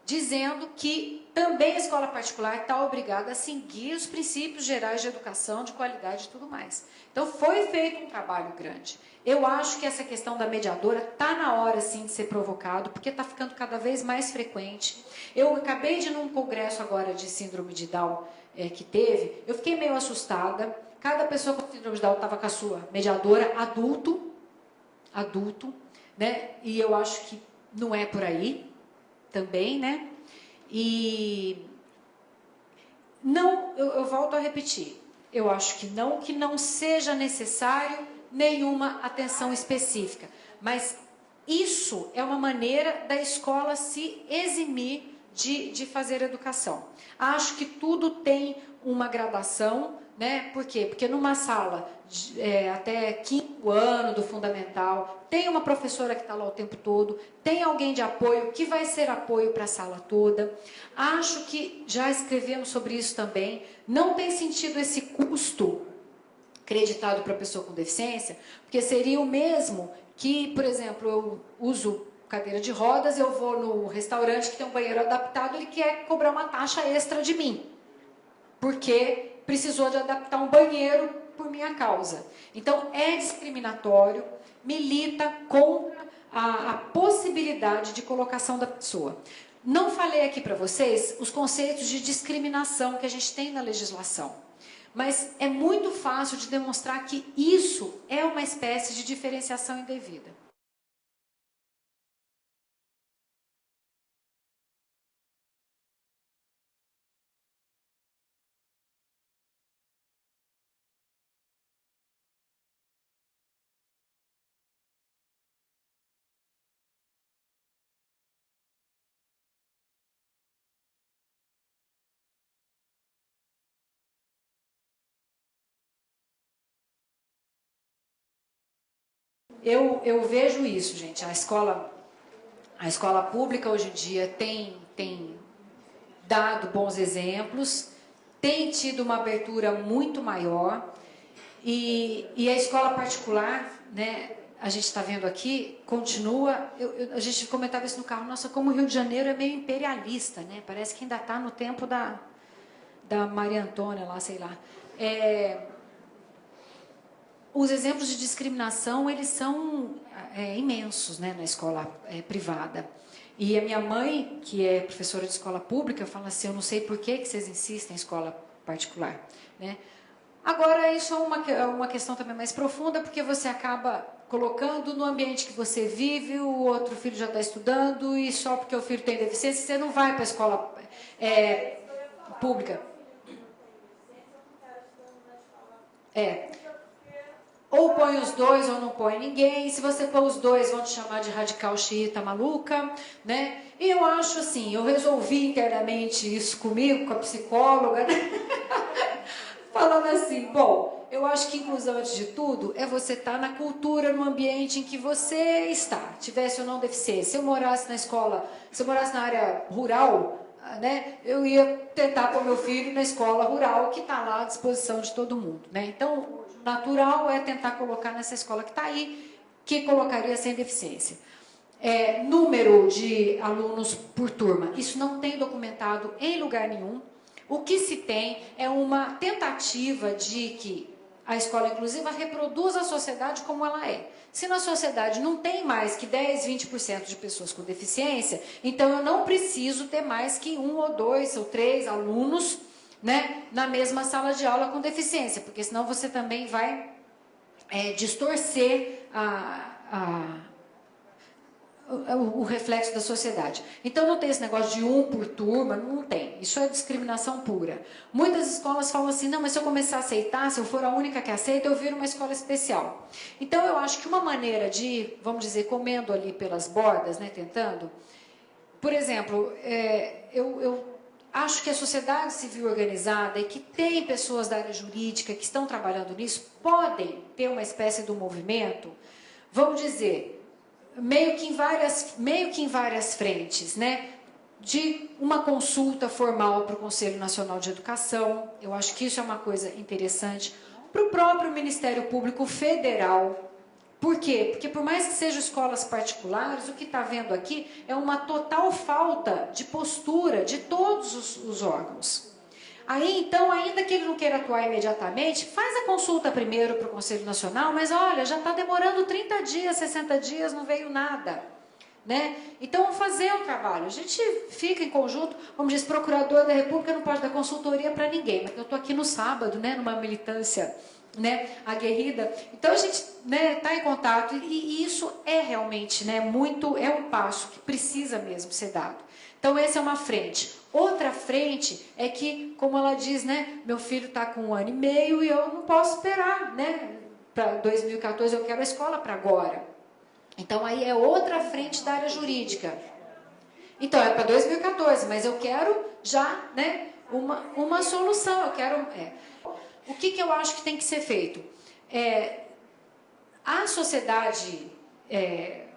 dizendo que também a escola particular está obrigada a seguir os princípios gerais de educação, de qualidade e tudo mais. Então, foi feito um trabalho grande. Eu acho que essa questão da mediadora está na hora, sim, de ser provocado, porque está ficando cada vez mais frequente. Eu acabei de ir num congresso agora de síndrome de Down que teve, eu fiquei meio assustada. Cada pessoa com síndrome de Down estava com a sua mediadora, adulto, né? E eu acho que não é por aí também, né? E não, eu volto a repetir, eu acho que não seja necessário nenhuma atenção específica, mas isso é uma maneira da escola se eximir de fazer educação. Acho que tudo tem uma gradação, né? Por quê? Porque numa sala até 5º ano do fundamental, tem uma professora que está lá o tempo todo, tem alguém de apoio que vai ser apoio para a sala toda. Acho que já escrevemos sobre isso também. Não tem sentido esse custo creditado para a pessoa com deficiência, porque seria o mesmo que, por exemplo, eu uso cadeira de rodas, eu vou no restaurante que tem um banheiro adaptado, ele quer cobrar uma taxa extra de mim, porque precisou de adaptar um banheiro por minha causa. Então, é discriminatório, milita contra a possibilidade de colocação da pessoa. Não falei aqui para vocês os conceitos de discriminação que a gente tem na legislação, mas é muito fácil de demonstrar que isso é uma espécie de diferenciação indevida. Eu vejo isso, gente. A escola pública hoje em dia tem dado bons exemplos, tem tido uma abertura muito maior, e a escola particular, né, a gente está vendo aqui, continua. A gente comentava isso no carro, nossa, como o Rio de Janeiro é meio imperialista, né? Parece que ainda está no tempo da Maria Antônia, lá, sei lá. Os exemplos de discriminação, eles são imensos, né, na escola privada. E a minha mãe, que é professora de escola pública, fala assim, eu não sei por que vocês insistem em escola particular. Né? Agora, isso é uma questão também mais profunda, porque você acaba colocando no ambiente que você vive, o outro filho já está estudando, e só porque o filho tem deficiência, você não vai para a escola pública. Ou põe os dois ou não põe ninguém. Se você pôr os dois, vão te chamar de radical xiita maluca, né? E eu acho assim, eu resolvi internamente isso comigo, com a psicóloga, né? Falando assim, bom, eu acho que inclusão, antes de tudo, é você estar na cultura, no ambiente em que você está, tivesse ou não deficiência. Se eu morasse na escola, se eu morasse na área rural, né, eu ia tentar pôr meu filho na escola rural, que está lá à disposição de todo mundo, né? Então, natural é tentar colocar nessa escola que está aí, que colocaria sem deficiência. Número de alunos por turma, isso não tem documentado em lugar nenhum. O que se tem é uma tentativa de que a escola inclusiva reproduza a sociedade como ela é. Se na sociedade não tem mais que 10, 20% de pessoas com deficiência, então eu não preciso ter mais que 1 ou 2 ou 3 alunos, né, na mesma sala de aula com deficiência, porque senão você também vai distorcer o reflexo da sociedade. Então não tem esse negócio de 1 por turma, não tem. Isso é discriminação pura. Muitas escolas falam assim, não, mas se eu começar a aceitar, se eu for a única que aceita, eu viro uma escola especial. Então eu acho que uma maneira de, vamos dizer, comendo ali pelas bordas, né, tentando, por exemplo, eu acho que a sociedade civil organizada e que tem pessoas da área jurídica que estão trabalhando nisso, podem ter uma espécie de um movimento, vamos dizer, meio que em várias frentes, né? De uma consulta formal para o Conselho Nacional de Educação, eu acho que isso é uma coisa interessante, para o próprio Ministério Público Federal. Por quê? Porque por mais que sejam escolas particulares, o que está vendo aqui é uma total falta de postura de todos os órgãos. Aí, então, ainda que ele não queira atuar imediatamente, faz a consulta primeiro para o Conselho Nacional, mas olha, já está demorando 30 dias, 60 dias, não veio nada. Né? Então, vamos fazer o trabalho. A gente fica em conjunto, como diz, procurador da República não pode dar consultoria para ninguém, mas eu estou aqui no sábado, né, numa militância, né, aguerrida. Então, a gente está em contato e isso é realmente, né, é um passo que precisa mesmo ser dado. Então, essa é uma frente. Outra frente é que, como ela diz, né, meu filho está com 1 ano e meio e eu não posso esperar, né, para 2014 eu quero a escola para agora. Então, aí é outra frente da área jurídica. Então, é para 2014, mas eu quero já, né, uma solução. Eu quero... O que eu acho que tem que ser feito? A sociedade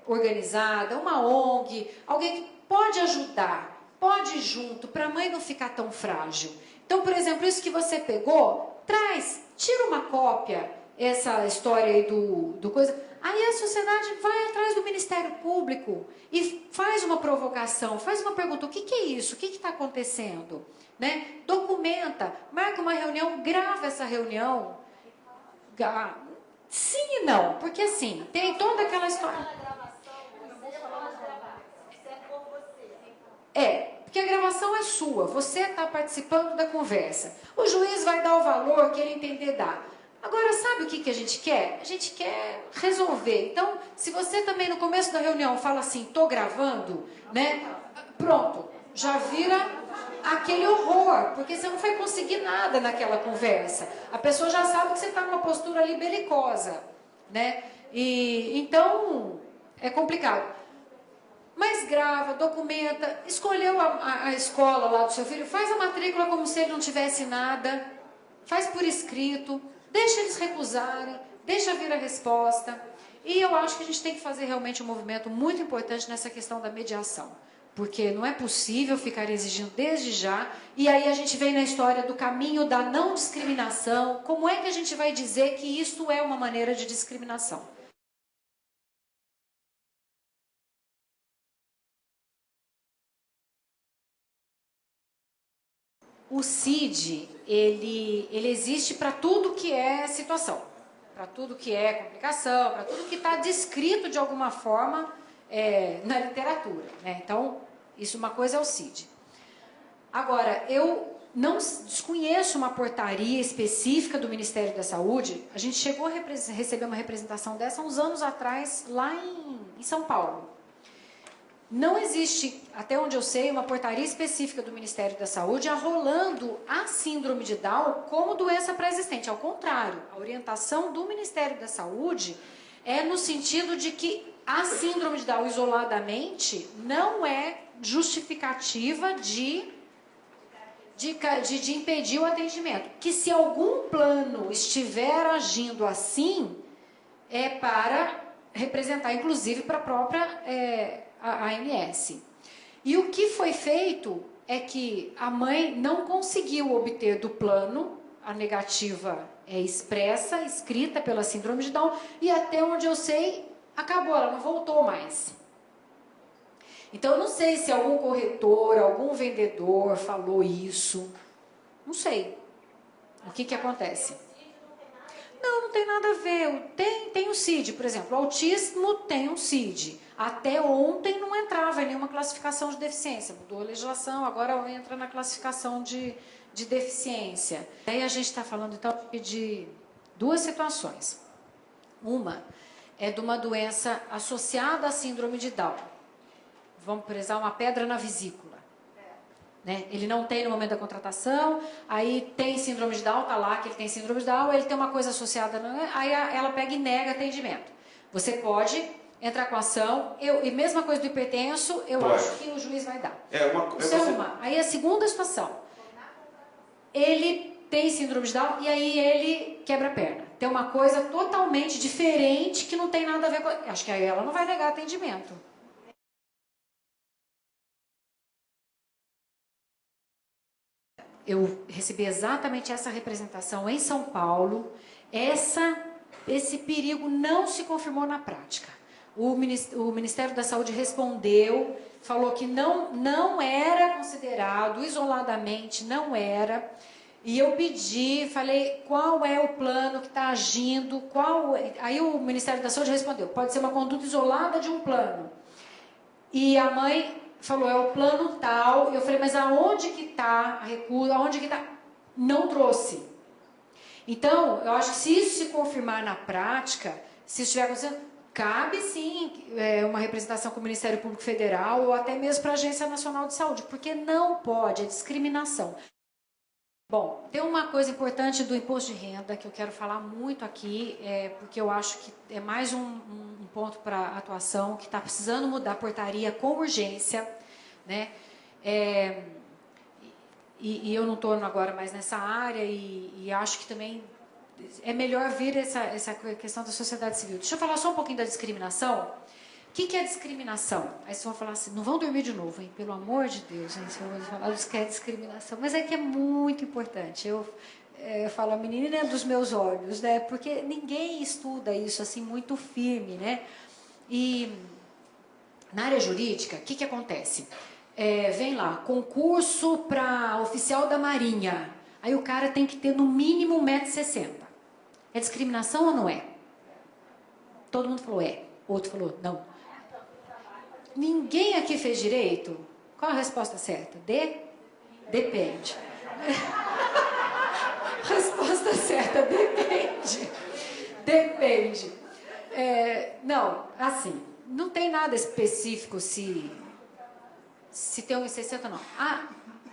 organizada, uma ONG, alguém que pode ajudar, pode ir junto, para a mãe não ficar tão frágil. Então, por exemplo, isso que você pegou, tira uma cópia, essa história aí do coisa. Aí a sociedade vai atrás do Ministério Público e faz uma provocação, faz uma pergunta, o que é isso? O que está acontecendo? Né? Documenta, marca uma reunião, grava essa reunião. Sim e não, porque assim, tem toda aquela história. Porque a gravação é sua, você está participando da conversa. O juiz vai dar o valor que ele entender dar. Agora, sabe o que a gente quer? A gente quer resolver. Então, se você também no começo da reunião fala assim, estou gravando, né? Pronto, já vira aquele horror, porque você não vai conseguir nada naquela conversa. A pessoa já sabe que você está numa postura ali belicosa, né? E então é complicado. Mas grava, documenta, escolheu a escola lá do seu filho, faz a matrícula como se ele não tivesse nada, faz por escrito, deixa eles recusarem, deixa vir a resposta. E eu acho que a gente tem que fazer realmente um movimento muito importante nessa questão da mediação. Porque não é possível ficar exigindo desde já, e aí a gente vem na história do caminho da não discriminação. Como é que a gente vai dizer que isso é uma maneira de discriminação? O CID, ele existe para tudo que é situação, para tudo que é complicação, para tudo que está descrito de alguma forma na literatura. Né? Então, isso uma coisa é o CID. Agora, eu não desconheço uma portaria específica do Ministério da Saúde. A gente chegou a receber uma representação dessa uns anos atrás, lá em São Paulo. Não existe, até onde eu sei, uma portaria específica do Ministério da Saúde arrolando a síndrome de Down como doença pré-existente. Ao contrário, a orientação do Ministério da Saúde é no sentido de que a síndrome de Down isoladamente não é justificativa de impedir o atendimento. Que se algum plano estiver agindo assim, é para representar, inclusive, para a própria ANS. E o que foi feito é que a mãe não conseguiu obter do plano, a negativa é expressa, escrita pela síndrome de Down, e até onde eu sei, acabou, ela não voltou mais. Então, eu não sei se algum corretor, algum vendedor falou isso. Não sei. O que acontece? Não tem nada a ver. Tem o CID, por exemplo. O autismo tem um CID. Até ontem não entrava em nenhuma classificação de deficiência. Mudou a legislação, agora entra na classificação de deficiência. Aí a gente está falando, então, de duas situações. Uma é de uma doença associada à síndrome de Down. Vamos prezar uma pedra na vesícula. Né? Ele não tem no momento da contratação, aí tem síndrome de Down, está lá que ele tem síndrome de Down, ele tem uma coisa associada, aí ela pega e nega atendimento. Você pode entrar com ação, e mesma coisa do hipertenso, eu acho que o juiz vai dar. Isso é uma. Aí a segunda situação, ele tem síndrome de Down e aí ele quebra a perna. Tem uma coisa totalmente diferente que não tem nada a ver com... Acho que aí ela não vai negar atendimento. Eu recebi exatamente essa representação em São Paulo. Esse perigo não se confirmou na prática. O Ministério da Saúde respondeu, falou que não era considerado, isoladamente não era. E eu pedi, falei, qual é o plano que está agindo, Aí o Ministério da Saúde respondeu, pode ser uma conduta isolada de um plano. E a mãe falou, é o plano tal. E eu falei, mas aonde que está a recusa? Aonde que está? Não trouxe. Então, eu acho que se isso se confirmar na prática, se estiver acontecendo, cabe sim uma representação com o Ministério Público Federal ou até mesmo para a Agência Nacional de Saúde, porque não pode, é discriminação. Bom, tem uma coisa importante do imposto de renda que eu quero falar muito aqui, porque eu acho que é mais um ponto para atuação, que está precisando mudar a portaria com urgência, né? E eu não estou agora mais nessa área e acho que também é melhor vir essa questão da sociedade civil. Deixa eu falar só um pouquinho da discriminação. O que é discriminação? Aí vocês vão falar assim, não vão dormir de novo, hein? Pelo amor de Deus, hein? Vocês vão falar do que é discriminação. Mas é que é muito importante. Eu falo, a menina é dos meus olhos, né? Porque ninguém estuda isso assim muito firme, né? E na área jurídica, o que acontece? Vem lá, concurso para oficial da Marinha. Aí o cara tem que ter no mínimo 1,60 m. É discriminação ou não é? Todo mundo falou outro falou não. Ninguém aqui fez direito? Qual a resposta certa? Depende. Resposta certa, depende. Depende. Não, assim, não tem nada específico se tem 1,60 ou não.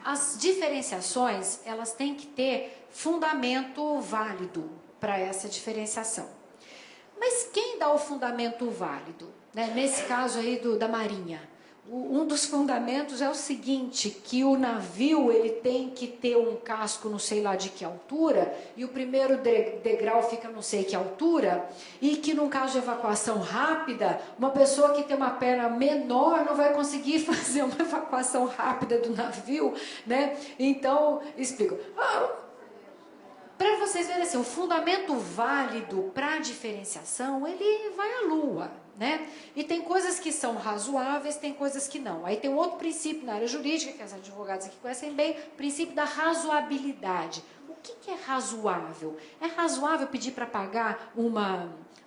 As diferenciações, elas têm que ter fundamento válido para essa diferenciação. Mas quem dá o fundamento válido? Né? Nesse caso aí da Marinha, um dos fundamentos é o seguinte, que o navio ele tem que ter um casco não sei lá de que altura, e o primeiro degrau fica não sei que altura, e que num caso de evacuação rápida, uma pessoa que tem uma perna menor não vai conseguir fazer uma evacuação rápida do navio, né? Então, explico. Para vocês verem assim, o fundamento válido para a diferenciação, ele vai à lua, né? E tem coisas que são razoáveis, tem coisas que não. Aí tem um outro princípio na área jurídica, que as advogadas aqui conhecem bem, o princípio da razoabilidade. O que é razoável? É razoável pedir para pagar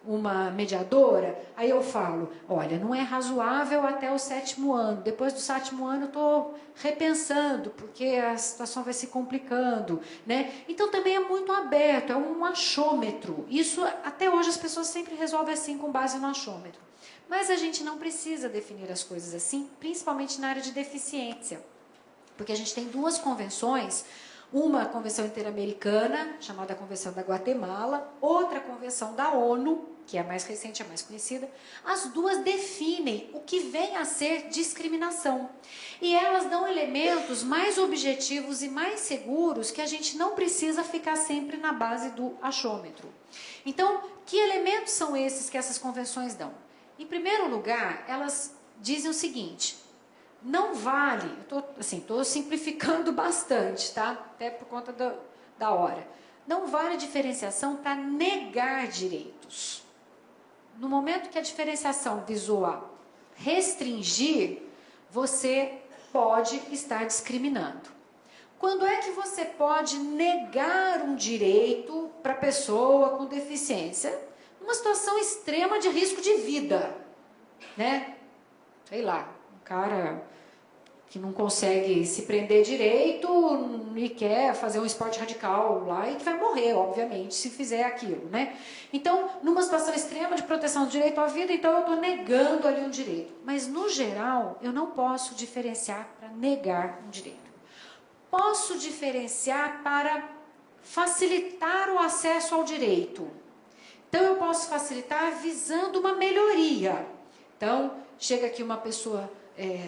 uma mediadora, aí eu falo, olha, não é razoável até o 7º ano, depois do 7º ano eu estou repensando, porque a situação vai se complicando, né? Então também é muito aberto, é um achômetro, isso até hoje as pessoas sempre resolvem assim com base no achômetro, mas a gente não precisa definir as coisas assim, principalmente na área de deficiência, porque a gente tem 2 convenções, uma convenção interamericana, chamada Convenção da Guatemala, outra convenção da ONU, que é a mais recente, a mais conhecida. As 2 definem o que vem a ser discriminação. E elas dão elementos mais objetivos e mais seguros que a gente não precisa ficar sempre na base do achômetro. Então, que elementos são esses que essas convenções dão? Em primeiro lugar, elas dizem o seguinte: não vale, estou simplificando bastante, tá? Até por conta da hora. Não vale diferenciação para negar direitos. No momento que a diferenciação visou a restringir, você pode estar discriminando. Quando é que você pode negar um direito para a pessoa com deficiência? Numa situação extrema de risco de vida, né? Sei lá, um cara que não consegue se prender direito e quer fazer um esporte radical lá e que vai morrer, obviamente, se fizer aquilo, né? Então, numa situação extrema de proteção do direito à vida, então eu estou negando ali um direito. Mas, no geral, eu não posso diferenciar para negar um direito. Posso diferenciar para facilitar o acesso ao direito. Então, eu posso facilitar visando uma melhoria. Então, chega aqui uma pessoa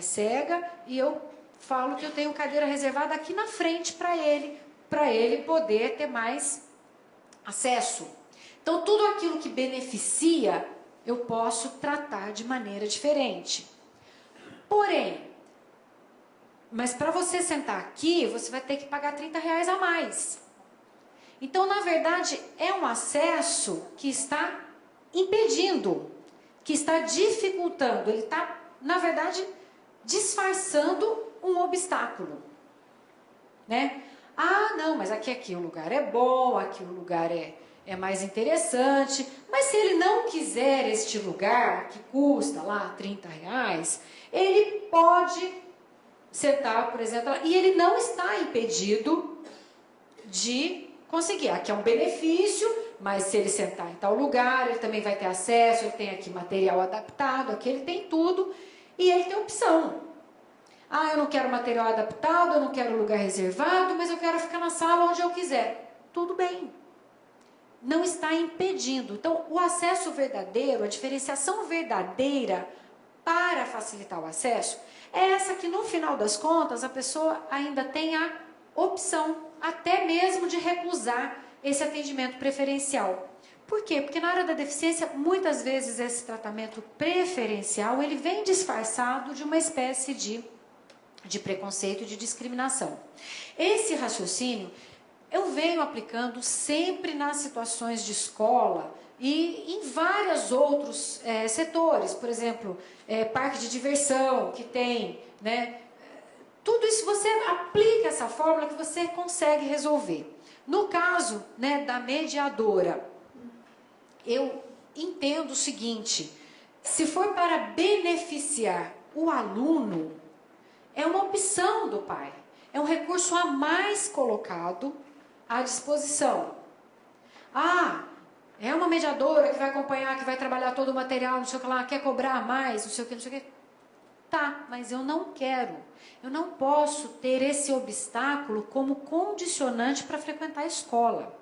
cega e eu falo que eu tenho cadeira reservada aqui na frente para ele poder ter mais acesso. Então, tudo aquilo que beneficia, eu posso tratar de maneira diferente. Porém, mas para você sentar aqui, você vai ter que pagar R$30 a mais. Então, na verdade, é um acesso que está impedindo, que está dificultando, ele está, na verdade, disfarçando um obstáculo, né? Ah, não, mas aqui o lugar é bom, aqui o lugar é mais interessante, mas se ele não quiser este lugar, que custa lá R$30, ele pode sentar, por exemplo, e ele não está impedido de conseguir. Aqui é um benefício, mas se ele sentar em tal lugar, ele também vai ter acesso, ele tem aqui material adaptado, aqui ele tem tudo, e ele tem opção. Ah, eu não quero material adaptado, eu não quero lugar reservado, mas eu quero ficar na sala onde eu quiser. Tudo bem. Não está impedindo. Então, o acesso verdadeiro, a diferenciação verdadeira para facilitar o acesso, é essa que, no final das contas, a pessoa ainda tem a opção, até mesmo de recusar esse atendimento preferencial. Por quê? Porque na área da deficiência, muitas vezes esse tratamento preferencial, ele vem disfarçado de uma espécie de preconceito e de discriminação. Esse raciocínio eu venho aplicando sempre nas situações de escola e em vários outros setores, por exemplo, parque de diversão que tem, né? Tudo isso você aplica essa fórmula que você consegue resolver. No caso, né, da mediadora, eu entendo o seguinte: se for para beneficiar o aluno, é uma opção do pai, é um recurso a mais colocado à disposição. Ah, é uma mediadora que vai acompanhar, que vai trabalhar todo o material, não sei o que lá, quer cobrar mais, não sei o que, não sei o que. Tá, mas eu não quero. Eu não posso ter esse obstáculo como condicionante para frequentar a escola.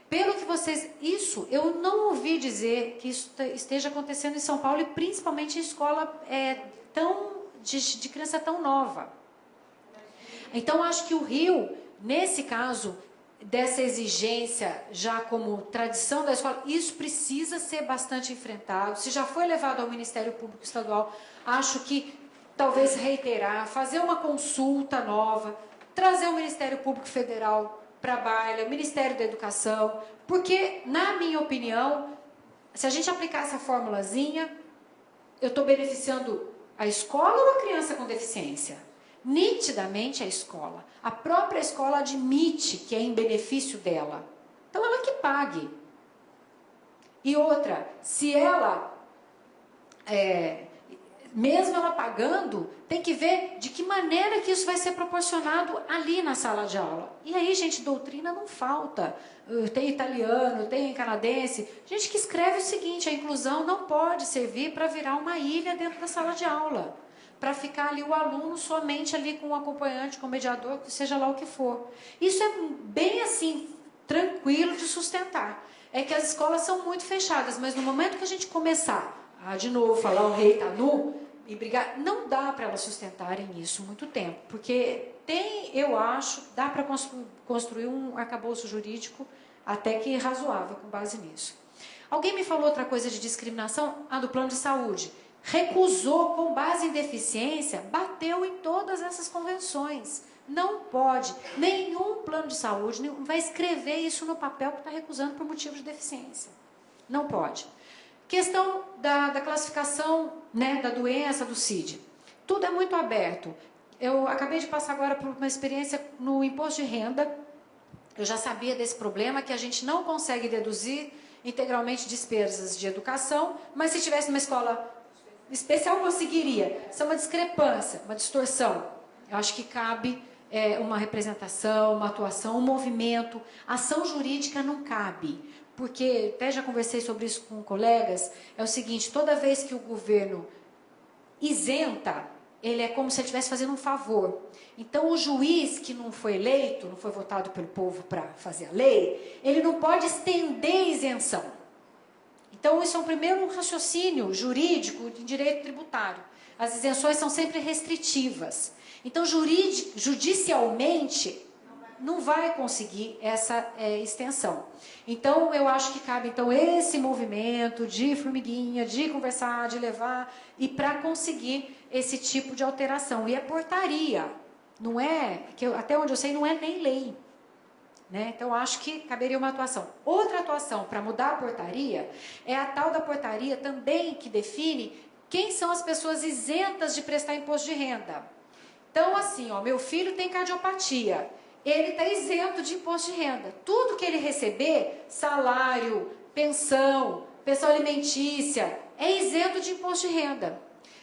Pelo que vocês... Isso, eu não ouvi dizer que isso esteja acontecendo em São Paulo e principalmente em escola de criança tão nova. Então, acho que o Rio, nesse caso, dessa exigência já como tradição da escola, isso precisa ser bastante enfrentado. Se já foi levado ao Ministério Público Estadual, acho que talvez reiterar, fazer uma consulta nova, trazer o Ministério Público Federal para a baila, o Ministério da Educação, porque, na minha opinião, se a gente aplicar essa formulazinha, eu estou beneficiando a escola ou a criança com deficiência? Nitidamente a escola. A própria escola admite que é em benefício dela. Então ela que pague. E outra, se ela, mesmo ela pagando, tem que ver de que maneira que isso vai ser proporcionado ali na sala de aula. E aí, gente, doutrina não falta. Tem italiano, tem canadense. Gente que escreve o seguinte: a inclusão não pode servir para virar uma ilha dentro da sala de aula, para ficar ali o aluno somente ali com o acompanhante, com o mediador, seja lá o que for. Isso é bem assim, tranquilo de sustentar. É que as escolas são muito fechadas, mas no momento que a gente começar a, de novo, falar o rei tá nu e brigar, não dá para elas sustentarem isso muito tempo, porque eu acho, dá para construir um arcabouço jurídico até que razoável com base nisso. Alguém me falou outra coisa de discriminação? Do plano de saúde. Recusou com base em deficiência, bateu em todas essas convenções. Não pode, nenhum plano de saúde vai escrever isso no papel que está recusando por motivo de deficiência. Não pode. Questão da classificação, né, da doença, do CID. Tudo é muito aberto. Eu acabei de passar agora por uma experiência no imposto de renda. Eu já sabia desse problema, que a gente não consegue deduzir integralmente despesas de educação, mas se tivesse uma escola especial conseguiria. Isso é uma discrepância, uma distorção. Eu acho que cabe uma representação, uma atuação, um movimento. Ação jurídica não cabe, porque até já conversei sobre isso com colegas. É o seguinte: toda vez que o governo isenta, ele é como se ele estivesse fazendo um favor. Então, o juiz que não foi eleito, não foi votado pelo povo para fazer a lei, ele não pode estender a isenção. Então, isso é um primeiro raciocínio jurídico de direito tributário. As isenções são sempre restritivas. Então, judicialmente, não vai conseguir essa extensão. Então, eu acho que cabe esse movimento de formiguinha, de conversar, de levar, e para conseguir esse tipo de alteração. E a portaria, não é, até onde eu sei, não é nem lei. Né? Então, acho que caberia uma atuação. Outra atuação para mudar a portaria é a tal da portaria também que define quem são as pessoas isentas de prestar imposto de renda. Então, assim, meu filho tem cardiopatia, ele está isento de imposto de renda. Tudo que ele receber, salário, pensão alimentícia, é isento de imposto de renda.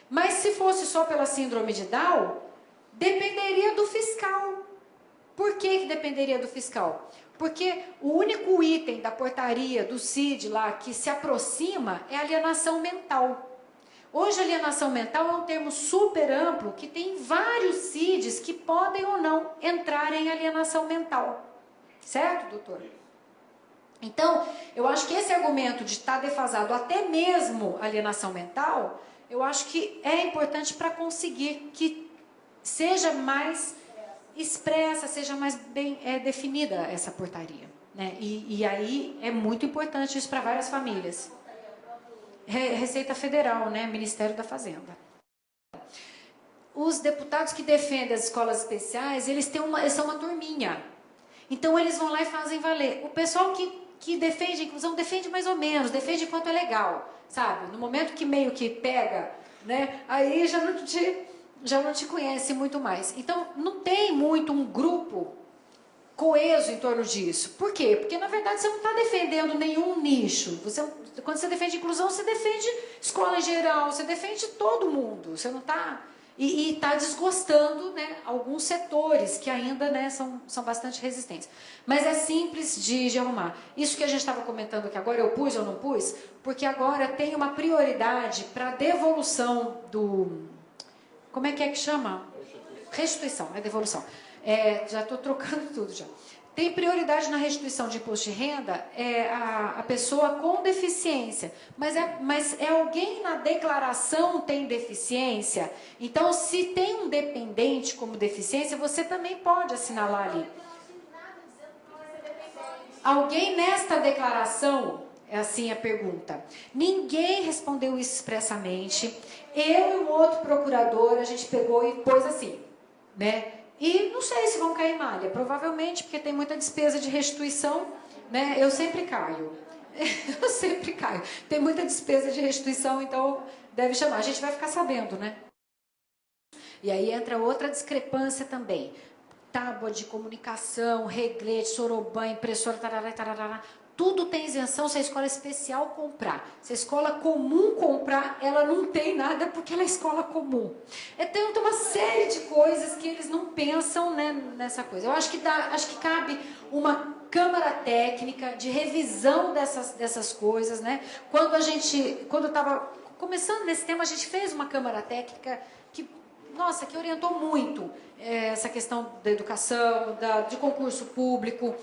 Mas se fosse só pela síndrome de Down, dependeria do fiscal. Por que dependeria do fiscal? Porque o único item da portaria do CID lá que se aproxima é a alienação mental. Hoje, alienação mental é um termo super amplo que tem vários CIDs que podem ou não entrar em alienação mental. Certo, doutor? Então, eu acho que esse argumento de estar defasado até mesmo alienação mental, eu acho que é importante para conseguir que seja mais expressa, seja mais bem definida essa portaria. Né? E aí é muito importante isso para várias famílias. Receita Federal, né? Ministério da Fazenda. Os deputados que defendem as escolas especiais, eles são uma turminha. Então, eles vão lá e fazem valer. O pessoal que defende a inclusão, defende mais ou menos, defende enquanto é legal, sabe? No momento que meio que pega, né? Aí já não te conhece muito mais. Então, não tem muito um grupo coeso em torno disso. Por quê? Porque, na verdade, você não está defendendo nenhum nicho. Quando você defende inclusão, você defende escola em geral, você defende todo mundo. Você não está... E está desgostando, né, alguns setores que ainda, né, são bastante resistentes. Mas é simples de arrumar. Isso que a gente estava comentando aqui agora, eu pus ou não pus, porque agora tem uma prioridade para devolução do... Como é que chama? Restituição, é devolução. Já estou trocando tudo já. Tem prioridade na restituição de imposto de renda a pessoa com deficiência. Mas é alguém na declaração tem deficiência. Então, se tem um dependente como deficiência, você também pode assinalar ali. Alguém nesta declaração, é assim a pergunta. Ninguém respondeu isso expressamente. Eu e um outro procurador, a gente pegou e pôs assim, né? E não sei se vão cair malha, provavelmente, porque tem muita despesa de restituição, né? Eu sempre caio. Eu sempre caio. Tem muita despesa de restituição, então deve chamar. A gente vai ficar sabendo, né? E aí entra outra discrepância também. Tábua de comunicação, reglete, soroban, impressora, tarará, tarará, tudo tem isenção se a escola especial comprar. Se a escola comum comprar, ela não tem nada porque ela é escola comum. Então, tem uma série de coisas que eles não pensam, né, nessa coisa. Eu acho que cabe uma câmara técnica de revisão dessas coisas, né? Quando eu estava começando nesse tema, a gente fez uma câmara técnica que orientou muito essa questão da educação, de concurso público,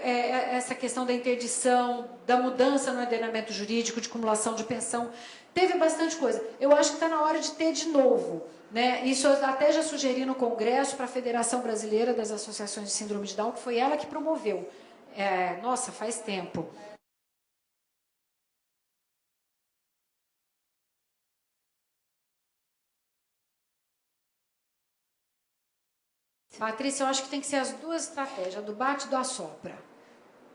essa questão da interdição, da mudança no ordenamento jurídico, de acumulação de pensão. Teve bastante coisa. Eu acho que está na hora de ter de novo. Né? Isso eu até já sugeri no Congresso para a Federação Brasileira das Associações de Síndrome de Down, que foi ela que promoveu. Nossa, faz tempo. Patrícia, eu acho que tem que ser as duas estratégias, do bate e do assopra.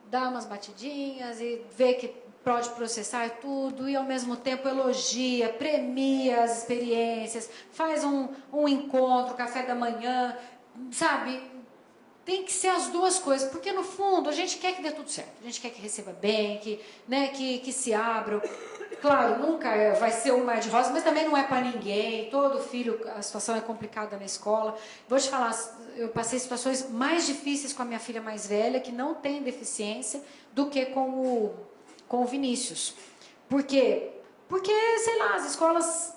Dá umas batidinhas e vê que pode processar tudo e ao mesmo tempo elogia, premia as experiências, faz um encontro, café da manhã, sabe? Tem que ser as duas coisas, porque no fundo a gente quer que dê tudo certo, a gente quer que receba bem, que se abra. Claro, nunca vai ser um mar de rosas, mas também não é para ninguém. Todo filho, a situação é complicada na escola. Vou te falar, eu passei situações mais difíceis com a minha filha mais velha, que não tem deficiência, do que com o Vinícius. Por quê? Porque, sei lá, as escolas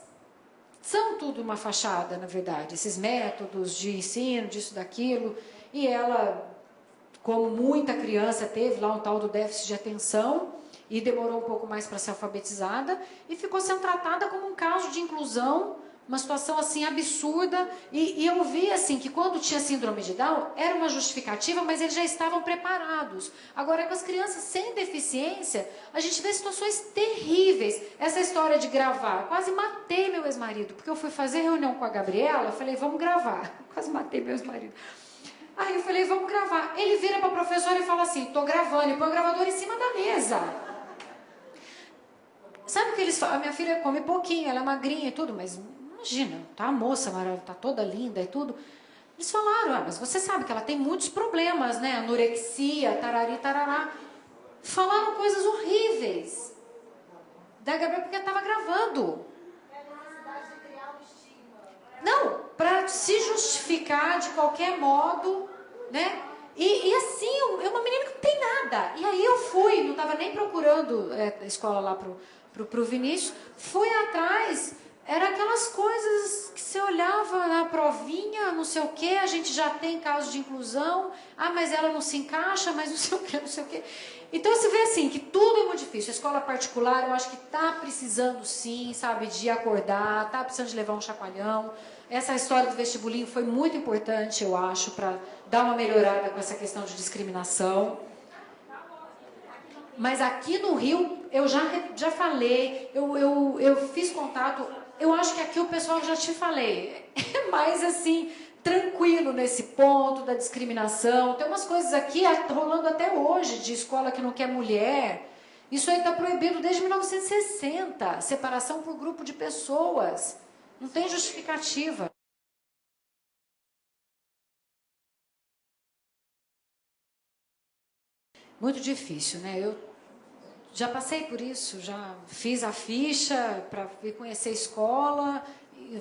são tudo uma fachada, na verdade. Esses métodos de ensino, disso, daquilo. E ela, como muita criança, teve lá um tal do déficit de atenção e demorou um pouco mais para ser alfabetizada e ficou sendo tratada como um caso de inclusão, uma situação assim absurda. E eu vi assim que quando tinha síndrome de Down era uma justificativa, mas eles já estavam preparados. Agora, com as crianças sem deficiência, a gente vê situações terríveis. Essa história de gravar, quase matei meu ex-marido, porque eu fui fazer reunião com a Gabriela, falei, vamos gravar. Quase matei meu ex-marido. Aí eu falei, vamos gravar. Ele vira para a professora e fala assim, estou gravando, e põe o gravador em cima da mesa. Sabe o que eles falam? A minha filha come pouquinho, ela é magrinha e tudo, mas imagina, tá a moça maravilhosa, tá toda linda e tudo. Eles falaram, mas você sabe que ela tem muitos problemas, né? Anorexia, tarari, tarará. Falaram coisas horríveis da Gabriela porque ela estava gravando. Não, para se justificar de qualquer modo, né? E assim, é uma menina que não tem nada. E aí eu fui, não estava nem procurando a escola lá pro Vinícius, fui atrás, era aquelas coisas que você olhava na provinha, não sei o quê, a gente já tem casos de inclusão, mas ela não se encaixa, mas não sei o quê, não sei o quê. Então você vê assim, que tudo é muito difícil. A escola particular, eu acho que está precisando sim, sabe, de acordar, está precisando de levar um chacoalhão. Essa história do vestibulinho foi muito importante, eu acho, para dar uma melhorada com essa questão de discriminação. Mas aqui no Rio, eu já falei, eu fiz contato, eu acho que aqui o pessoal, já te falei, é mais assim, tranquilo nesse ponto da discriminação. Tem umas coisas aqui rolando até hoje, de escola que não quer mulher. Isso aí está proibido desde 1960, separação por grupo de pessoas. Não tem justificativa. Muito difícil, né? Eu já passei por isso, já fiz a ficha para ir conhecer a escola,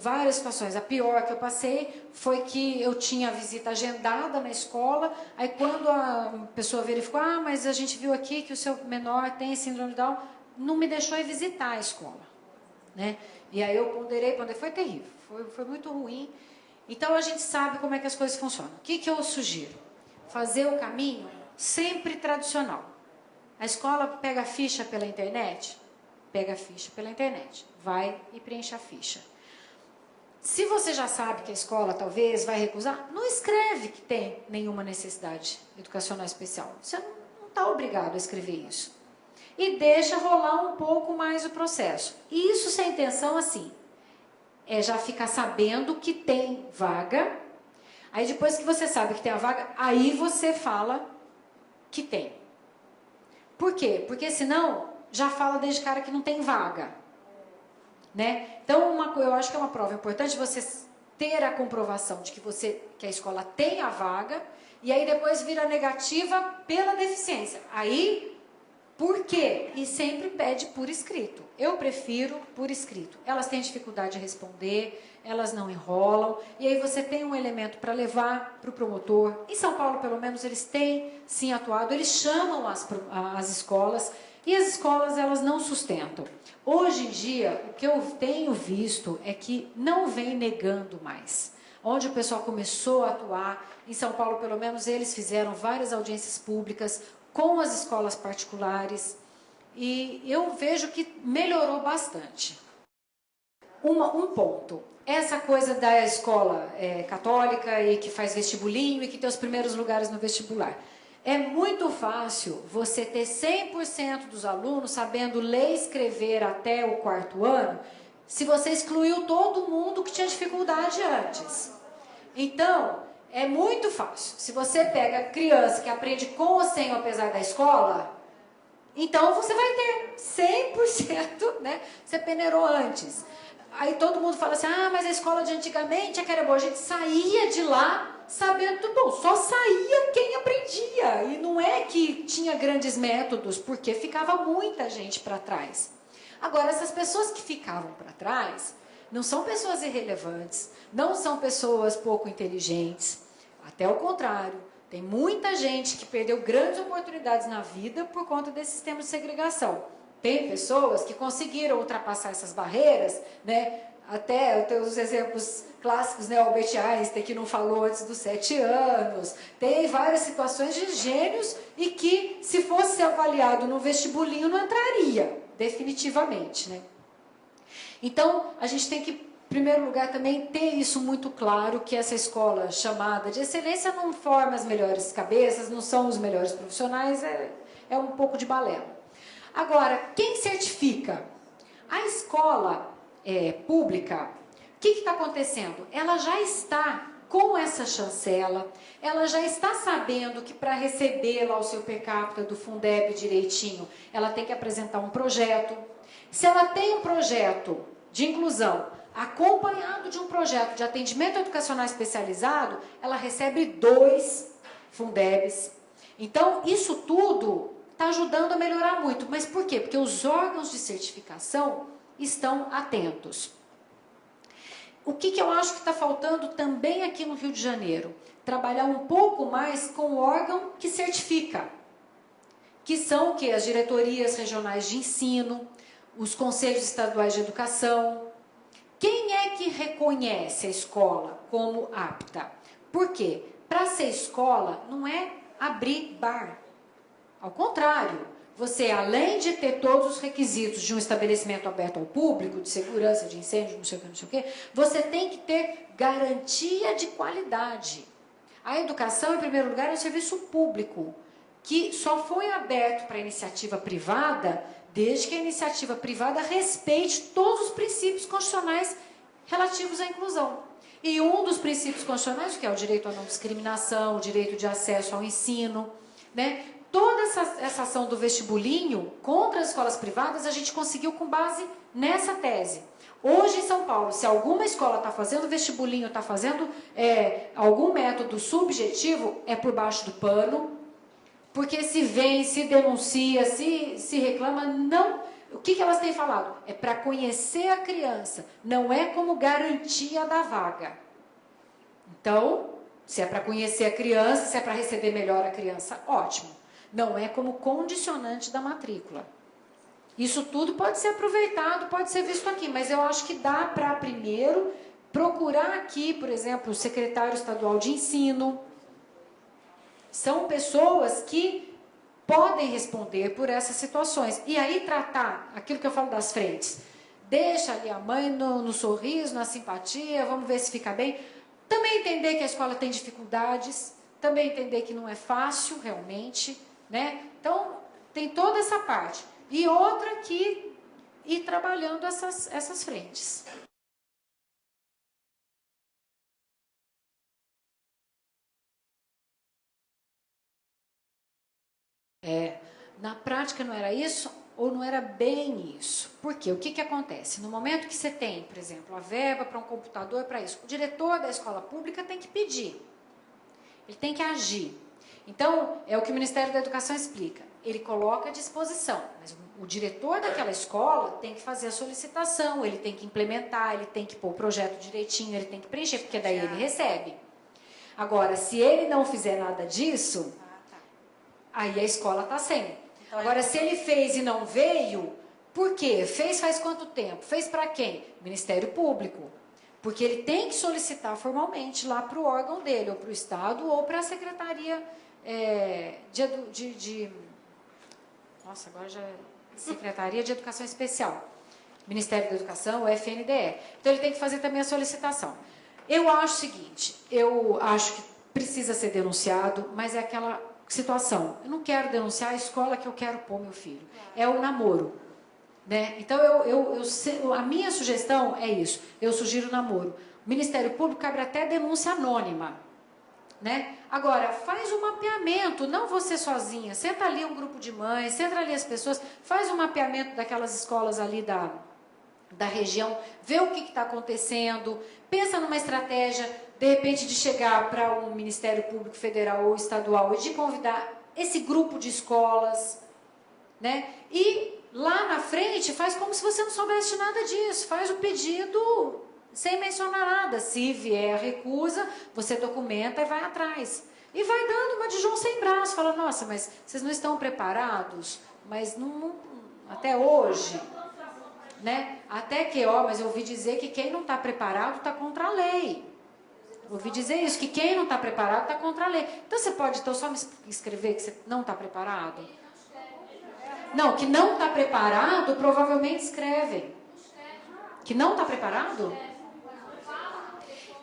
várias situações. A pior que eu passei foi que eu tinha a visita agendada na escola, aí quando a pessoa verificou, mas a gente viu aqui que o seu menor tem síndrome de Down, não me deixou ir visitar a escola, né? E aí eu ponderei, foi terrível, foi muito ruim. Então a gente sabe como é que as coisas funcionam. O que eu sugiro? Fazer o caminho sempre tradicional. A escola pega a ficha pela internet? Pega a ficha pela internet. Vai e preenche a ficha. Se você já sabe que a escola talvez vai recusar, não escreve que tem nenhuma necessidade educacional especial. Você não está obrigado a escrever isso. E deixa rolar um pouco mais o processo. E isso sem intenção, assim, é já ficar sabendo que tem vaga. Aí depois que você sabe que tem a vaga, aí você fala que tem. Por quê? Porque senão já fala desde cara que não tem vaga, né? Então eu acho que é uma prova importante você ter a comprovação de que a escola tem a vaga e aí depois vira negativa pela deficiência. Aí Por quê? E sempre pede por escrito. Eu prefiro por escrito. Elas têm dificuldade de responder, elas não enrolam, e aí você tem um elemento para levar para o promotor. Em São Paulo, pelo menos, eles têm sim atuado, eles chamam as escolas, e as escolas elas não sustentam. Hoje em dia, o que eu tenho visto é que não vem negando mais. Onde o pessoal começou a atuar, em São Paulo, pelo menos, eles fizeram várias audiências públicas com as escolas particulares, e eu vejo que melhorou bastante. Um ponto, essa coisa da escola católica e que faz vestibulinho e que tem os primeiros lugares no vestibular. É muito fácil você ter 100% dos alunos sabendo ler e escrever até o 4º ano, se você excluiu todo mundo que tinha dificuldade antes. Então, é muito fácil. Se você pega criança que aprende com ou sem o apesar da escola, então você vai ter 100%, né? Você peneirou antes. Aí todo mundo fala assim, ah, mas a escola de antigamente é que era boa. A gente saía de lá sabendo tudo bom. Só saía quem aprendia. E não é que tinha grandes métodos, porque ficava muita gente para trás. Agora, essas pessoas que ficavam para trás não são pessoas irrelevantes, não são pessoas pouco inteligentes. Até o contrário, tem muita gente que perdeu grandes oportunidades na vida por conta desse sistema de segregação. Tem pessoas que conseguiram ultrapassar essas barreiras, né? Até eu tenho os exemplos clássicos, né? Albert Einstein, que não falou antes dos 7 anos. Tem várias situações de gênios e que, se fosse avaliado no vestibulinho, não entraria, definitivamente, né? Então, a gente tem que, em primeiro lugar, também ter isso muito claro, que essa escola chamada de excelência não forma as melhores cabeças, não são os melhores profissionais, é um pouco de balela. Agora, quem certifica? A escola pública, o que está acontecendo? Ela já está com essa chancela, ela já está sabendo que para receber lá o seu per capita do Fundeb direitinho, ela tem que apresentar um projeto. Se ela tem um projeto de inclusão acompanhado de um projeto de atendimento educacional especializado, ela recebe 2 Fundebs. Então, isso tudo está ajudando a melhorar muito. Mas por quê? Porque os órgãos de certificação estão atentos. O que eu acho que está faltando também aqui no Rio de Janeiro? Trabalhar um pouco mais com o órgão que certifica, que são o quê? As diretorias regionais de ensino, os conselhos estaduais de educação. Quem é que reconhece a escola como apta? Por quê? Para ser escola não é abrir bar. Ao contrário, você, além de ter todos os requisitos de um estabelecimento aberto ao público, de segurança, de incêndio, não sei o que, você tem que ter garantia de qualidade. A educação, em primeiro lugar, é um serviço público, que só foi aberto para a iniciativa privada, desde que a iniciativa privada respeite todos os princípios constitucionais relativos à inclusão. E um dos princípios constitucionais, que é o direito à não discriminação, o direito de acesso ao ensino, né? Toda essa ação do vestibulinho contra as escolas privadas, a gente conseguiu com base nessa tese. Hoje em São Paulo, se alguma escola está fazendo vestibulinho, está fazendo algum método subjetivo, é por baixo do pano, porque se vem, se denuncia, se reclama, não. O que elas têm falado? É para conhecer a criança, não é como garantia da vaga. Então, se é para conhecer a criança, se é para receber melhor a criança, ótimo. Não é como condicionante da matrícula. Isso tudo pode ser aproveitado, pode ser visto aqui, mas eu acho que dá para, primeiro, procurar aqui, por exemplo, o secretário estadual de ensino. São pessoas que podem responder por essas situações. E aí tratar aquilo que eu falo das frentes. Deixa ali a mãe no sorriso, na simpatia, vamos ver se fica bem. Também entender que a escola tem dificuldades, também entender que não é fácil realmente, né? Então, tem toda essa parte. E outra que ir trabalhando essas frentes. Na prática não era isso, ou não era bem isso. Por quê? O que acontece? No momento que você tem, por exemplo, a verba para um computador para isso, o diretor da escola pública tem que pedir. Ele tem que agir. Então, é o que o Ministério da Educação explica. ele coloca à disposição, mas o diretor daquela escola tem que fazer a solicitação, ele tem que implementar, ele tem que pôr o projeto direitinho, ele tem que preencher, porque daí ele recebe. Agora, se ele não fizer nada disso, aí a escola está sem. Agora, se ele fez e não veio, por quê? Fez faz quanto tempo? Fez para quem? Ministério Público. Porque ele tem que solicitar formalmente lá para o órgão dele, ou para o Estado, ou para a Secretaria Nossa, agora já... Secretaria de Educação Especial. Ministério da Educação, o FNDE. Então, ele tem que fazer também a solicitação. Eu acho o seguinte, eu acho que precisa ser denunciado, mas é aquela situação. Eu não quero denunciar a escola que eu quero pôr meu filho. É o namoro. Né? Então, a minha sugestão é isso. Eu sugiro namoro. O Ministério Público abre até denúncia anônima. Né? Agora, faz um mapeamento, não você sozinha. Senta ali um grupo de mães, senta ali as pessoas, faz um mapeamento daquelas escolas ali da região, vê o que está acontecendo, pensa numa estratégia, de repente, de chegar para um Ministério Público Federal ou Estadual e de convidar esse grupo de escolas, né? E lá na frente faz como se você não soubesse de nada disso, faz o pedido sem mencionar nada. Se vier a recusa, você documenta e vai atrás. E vai dando uma de João sem braço, fala, nossa, mas vocês não estão preparados? Mas não até hoje, né? Até que, mas eu ouvi dizer que quem não está preparado está contra a lei. Ouvi dizer isso, que quem não está preparado está contra a lei. Então, você pode então só me escrever que você não está preparado? Não, que não está preparado, provavelmente escrevem. Que não está preparado?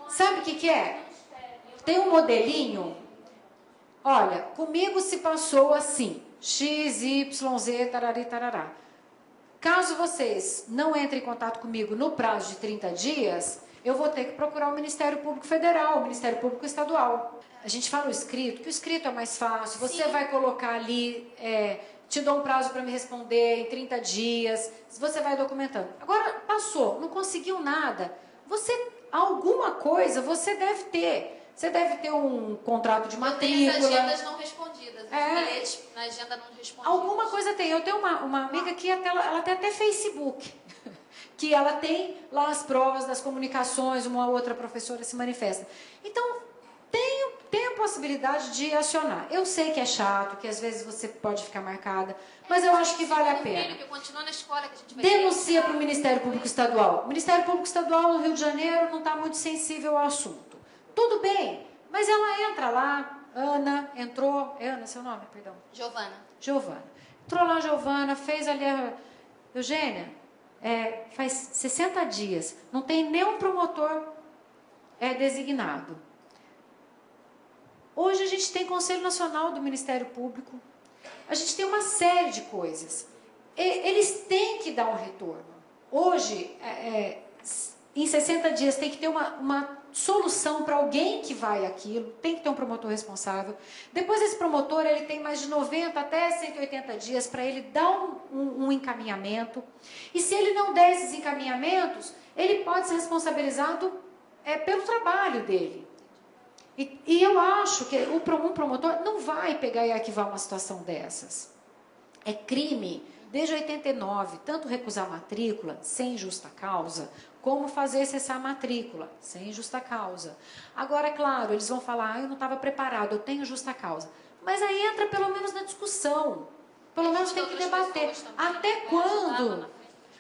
Sabe o que é? Tem um modelinho. Olha, comigo se passou assim. X, Y, Z, tarari, tarará. Caso vocês não entrem em contato comigo no prazo de 30 dias, eu vou ter que procurar o Ministério Público Federal, o Ministério Público Estadual. A gente fala o escrito, que o escrito é mais fácil. Você vai colocar ali, te dou um prazo para me responder em 30 dias. Você vai documentando. Agora, passou, não conseguiu nada. Alguma coisa você deve ter. Você deve ter um contrato de matrícula. Eu tenho as agendas não respondidas. Os bilhetes na agenda não respondidos. Alguma coisa tem. Eu tenho uma amiga que ela tem até Facebook. Que ela tem lá as provas das comunicações, uma outra professora se manifesta. Então, tem a possibilidade de acionar. Eu sei que é chato, que às vezes você pode ficar marcada, mas eu acho que vale a pena. Que continua na escola, que a gente vai Denuncia para o Ministério Público Estadual. O Ministério Público Estadual no Rio de Janeiro não está muito sensível ao assunto. Tudo bem, mas ela entra lá, Ana, entrou... É Ana, seu nome? Perdão. Giovana. Entrou lá, Giovana, fez ali a... Eugênia, faz 60 dias, não tem nenhum promotor designado. Hoje a gente tem Conselho Nacional do Ministério Público, a gente tem uma série de coisas. Eles têm que dar um retorno. Hoje, em 60 dias, tem que ter uma solução para alguém que vai aquilo, tem que ter um promotor responsável. Depois esse promotor, ele tem mais de 90 até 180 dias para ele dar um encaminhamento. E se ele não der esses encaminhamentos, ele pode ser responsabilizado pelo trabalho dele. E eu acho que um promotor não vai pegar e arquivar uma situação dessas. É crime, desde 89, tanto recusar matrícula sem justa causa, como fazer cessar a matrícula sem justa causa. Agora, claro, eles vão falar, eu não estava preparado, eu tenho justa causa. Mas aí entra pelo menos na discussão. Pelo menos tem que debater.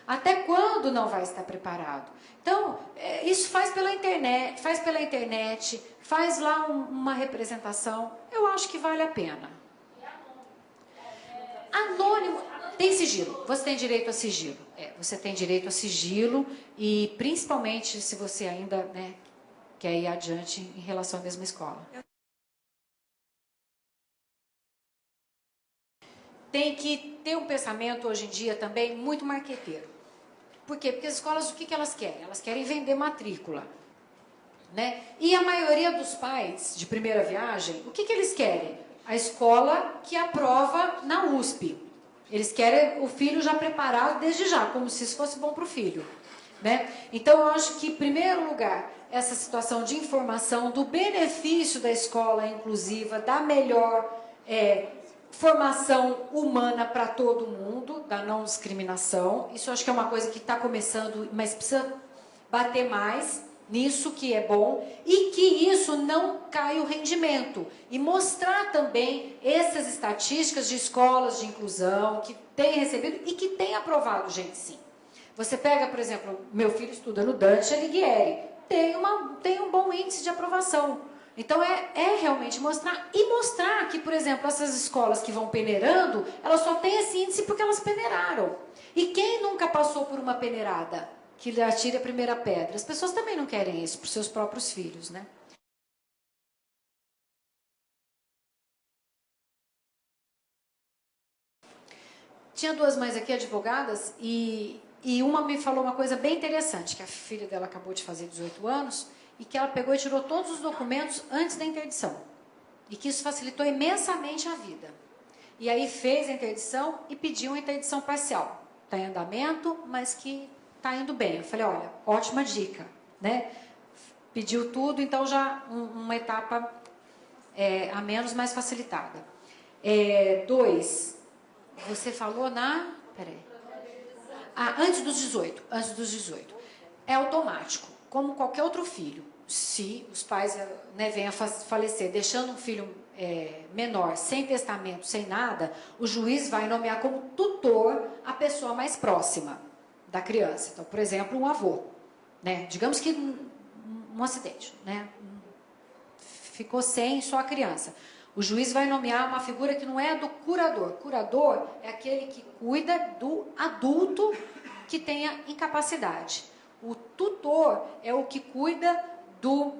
Até quando não vai estar preparado? Então, isso faz pela internet, faz lá uma representação. Eu acho que vale a pena. Anônimo, tem sigilo. Você tem direito a sigilo. Você tem direito a sigilo e principalmente se você ainda quer ir adiante em relação à mesma escola. Tem que ter um pensamento hoje em dia também muito marqueteiro. Por quê? Porque as escolas, o que elas querem? Elas querem vender matrícula. Né? E a maioria dos pais de primeira viagem, o que eles querem? A escola que aprova na USP. Eles querem o filho já preparado desde já, como se isso fosse bom para o filho. Né? Então, eu acho que, em primeiro lugar, essa situação de informação do benefício da escola inclusiva, da melhor formação humana para todo mundo, da não discriminação. Isso eu acho que é uma coisa que está começando, mas precisa bater mais nisso, que é bom, e que isso não cai o rendimento. E mostrar também essas estatísticas de escolas de inclusão que têm recebido e que têm aprovado gente sim. Você pega, por exemplo, meu filho estuda no Dante Alighieri, tem um bom índice de aprovação. Então, é realmente mostrar, e mostrar que, por exemplo, essas escolas que vão peneirando, elas só têm esse índice porque elas peneiraram. E quem nunca passou por uma peneirada? Que lhe atire a primeira pedra. As pessoas também não querem isso para os seus próprios filhos, né? Tinha duas mães aqui, advogadas, e uma me falou uma coisa bem interessante, que a filha dela acabou de fazer 18 anos, e que ela pegou e tirou todos os documentos antes da interdição. E que isso facilitou imensamente a vida. E aí fez a interdição e pediu uma interdição parcial. Está em andamento, mas que está indo bem. Eu falei, olha, ótima dica, né? Pediu tudo, então já uma etapa a menos, mais facilitada. 2, você falou peraí. Antes dos 18. Antes dos 18. É automático, como qualquer outro filho. Se os pais venham a falecer, deixando um filho menor, sem testamento, sem nada, o juiz vai nomear como tutor a pessoa mais próxima da criança. Então, por exemplo, um avô. Né? Digamos que um acidente, né? Ficou sem só a criança. O juiz vai nomear uma figura que não é do curador. Curador é aquele que cuida do adulto que tenha incapacidade. O tutor é o que cuida do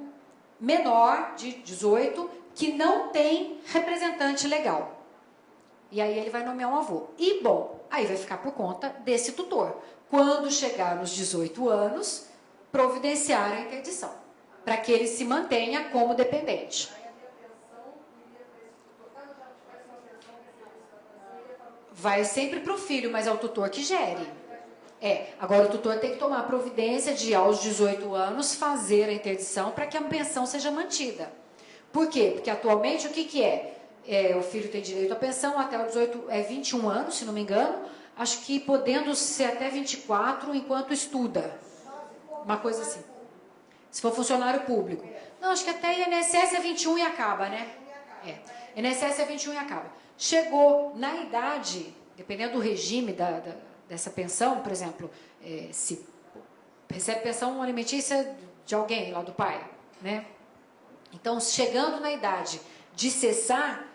menor de 18 que não tem representante legal. E aí ele vai nomear um avô. E, bom, aí vai ficar por conta desse tutor. Quando chegar nos 18 anos, providenciar a interdição, para que ele se mantenha como dependente. Vai sempre para o filho, mas é o tutor que gere. Agora o tutor tem que tomar a providência de, aos 18 anos, fazer a interdição para que a pensão seja mantida. Por quê? Porque atualmente o que é? O filho tem direito à pensão até os 18, 21 anos, se não me engano, acho que podendo ser até 24 enquanto estuda. Uma coisa assim. Se for funcionário público. Não, acho que até INSS é 21 e acaba, né? INSS é 21 e acaba. Chegou na idade, dependendo do regime dessa pensão, por exemplo, se recebe pensão alimentícia de alguém, lá do pai, né? Então, chegando na idade de cessar,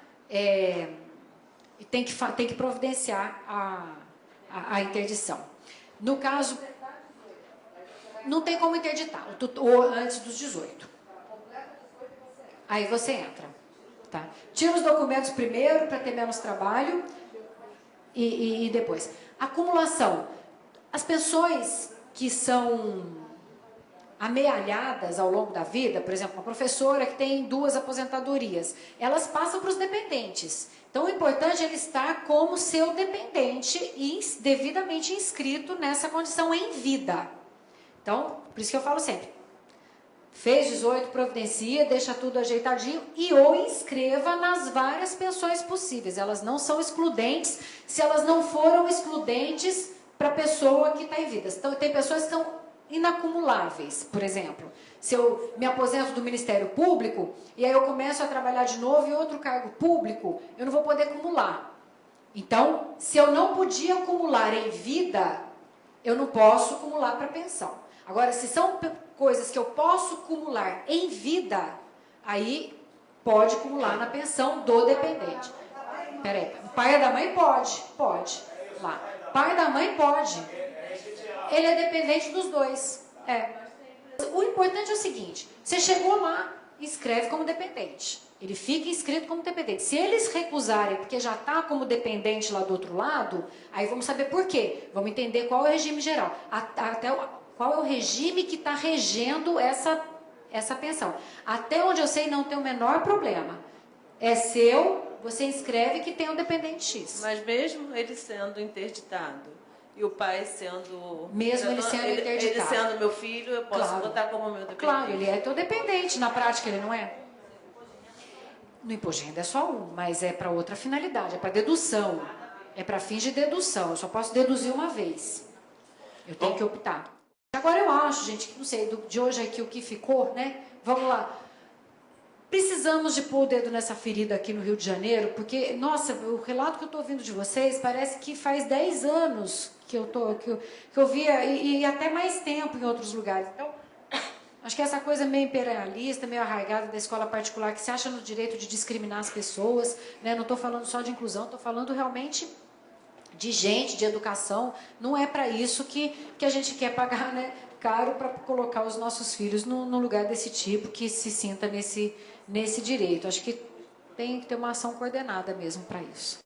tem que providenciar a interdição. No caso, não tem como interditar, antes dos 18. Aí você entra. Tá? Tira os documentos primeiro, para ter menos trabalho, e depois. Acumulação. As pensões que são amealhadas ao longo da vida, por exemplo, uma professora que tem 2 aposentadorias, elas passam para os dependentes. Então, o importante é ele estar como seu dependente e devidamente inscrito nessa condição em vida. Então, por isso que eu falo sempre, fez 18, providencia, deixa tudo ajeitadinho e ou inscreva nas várias pensões possíveis. Elas não são excludentes se elas não foram excludentes para a pessoa que está em vida. Então, tem pessoas que estão inacumuláveis, por exemplo. Se eu me aposento do Ministério Público e aí eu começo a trabalhar de novo em outro cargo público, eu não vou poder acumular. Então, se eu não podia acumular em vida, eu não posso acumular para pensão. Agora, se são coisas que eu posso acumular em vida, aí pode acumular na pensão do dependente. Peraí, o pai da mãe pode. Lá. Pai da mãe pode. Ele é dependente dos dois. O importante é o seguinte, você chegou lá, escreve como dependente. Ele fica inscrito como dependente. Se eles recusarem, porque já está como dependente lá do outro lado, aí vamos saber por quê. Vamos entender qual é o regime geral. Qual é o regime que está regendo essa pensão. Até onde eu sei, não tem o menor problema. É seu, você inscreve que tem um dependente X. Mas mesmo ele sendo interditado, e o pai sendo... Mesmo ele sendo interditado. Ele sendo meu filho, eu posso botar como meu dependente. Claro, ele é teu dependente. Na prática, ele não é? No imposto de renda é só um, mas é para outra finalidade, é para dedução. É para fins de dedução, eu só posso deduzir uma vez. Eu tenho que optar. Agora eu acho, gente, que não sei, de hoje aqui o que ficou, né? Vamos lá. Precisamos de pôr o dedo nessa ferida aqui no Rio de Janeiro, porque, nossa, o relato que eu estou ouvindo de vocês parece que faz 10 anos que eu via, e até mais tempo em outros lugares. Então, acho que essa coisa meio imperialista, meio arraigada da escola particular, que se acha no direito de discriminar as pessoas, né? Não estou falando só de inclusão, estou falando realmente de gente, de educação. Não é para isso que a gente quer pagar, né, caro para colocar os nossos filhos no lugar desse tipo, que se sinta nesse direito. Acho que tem que ter uma ação coordenada mesmo para isso.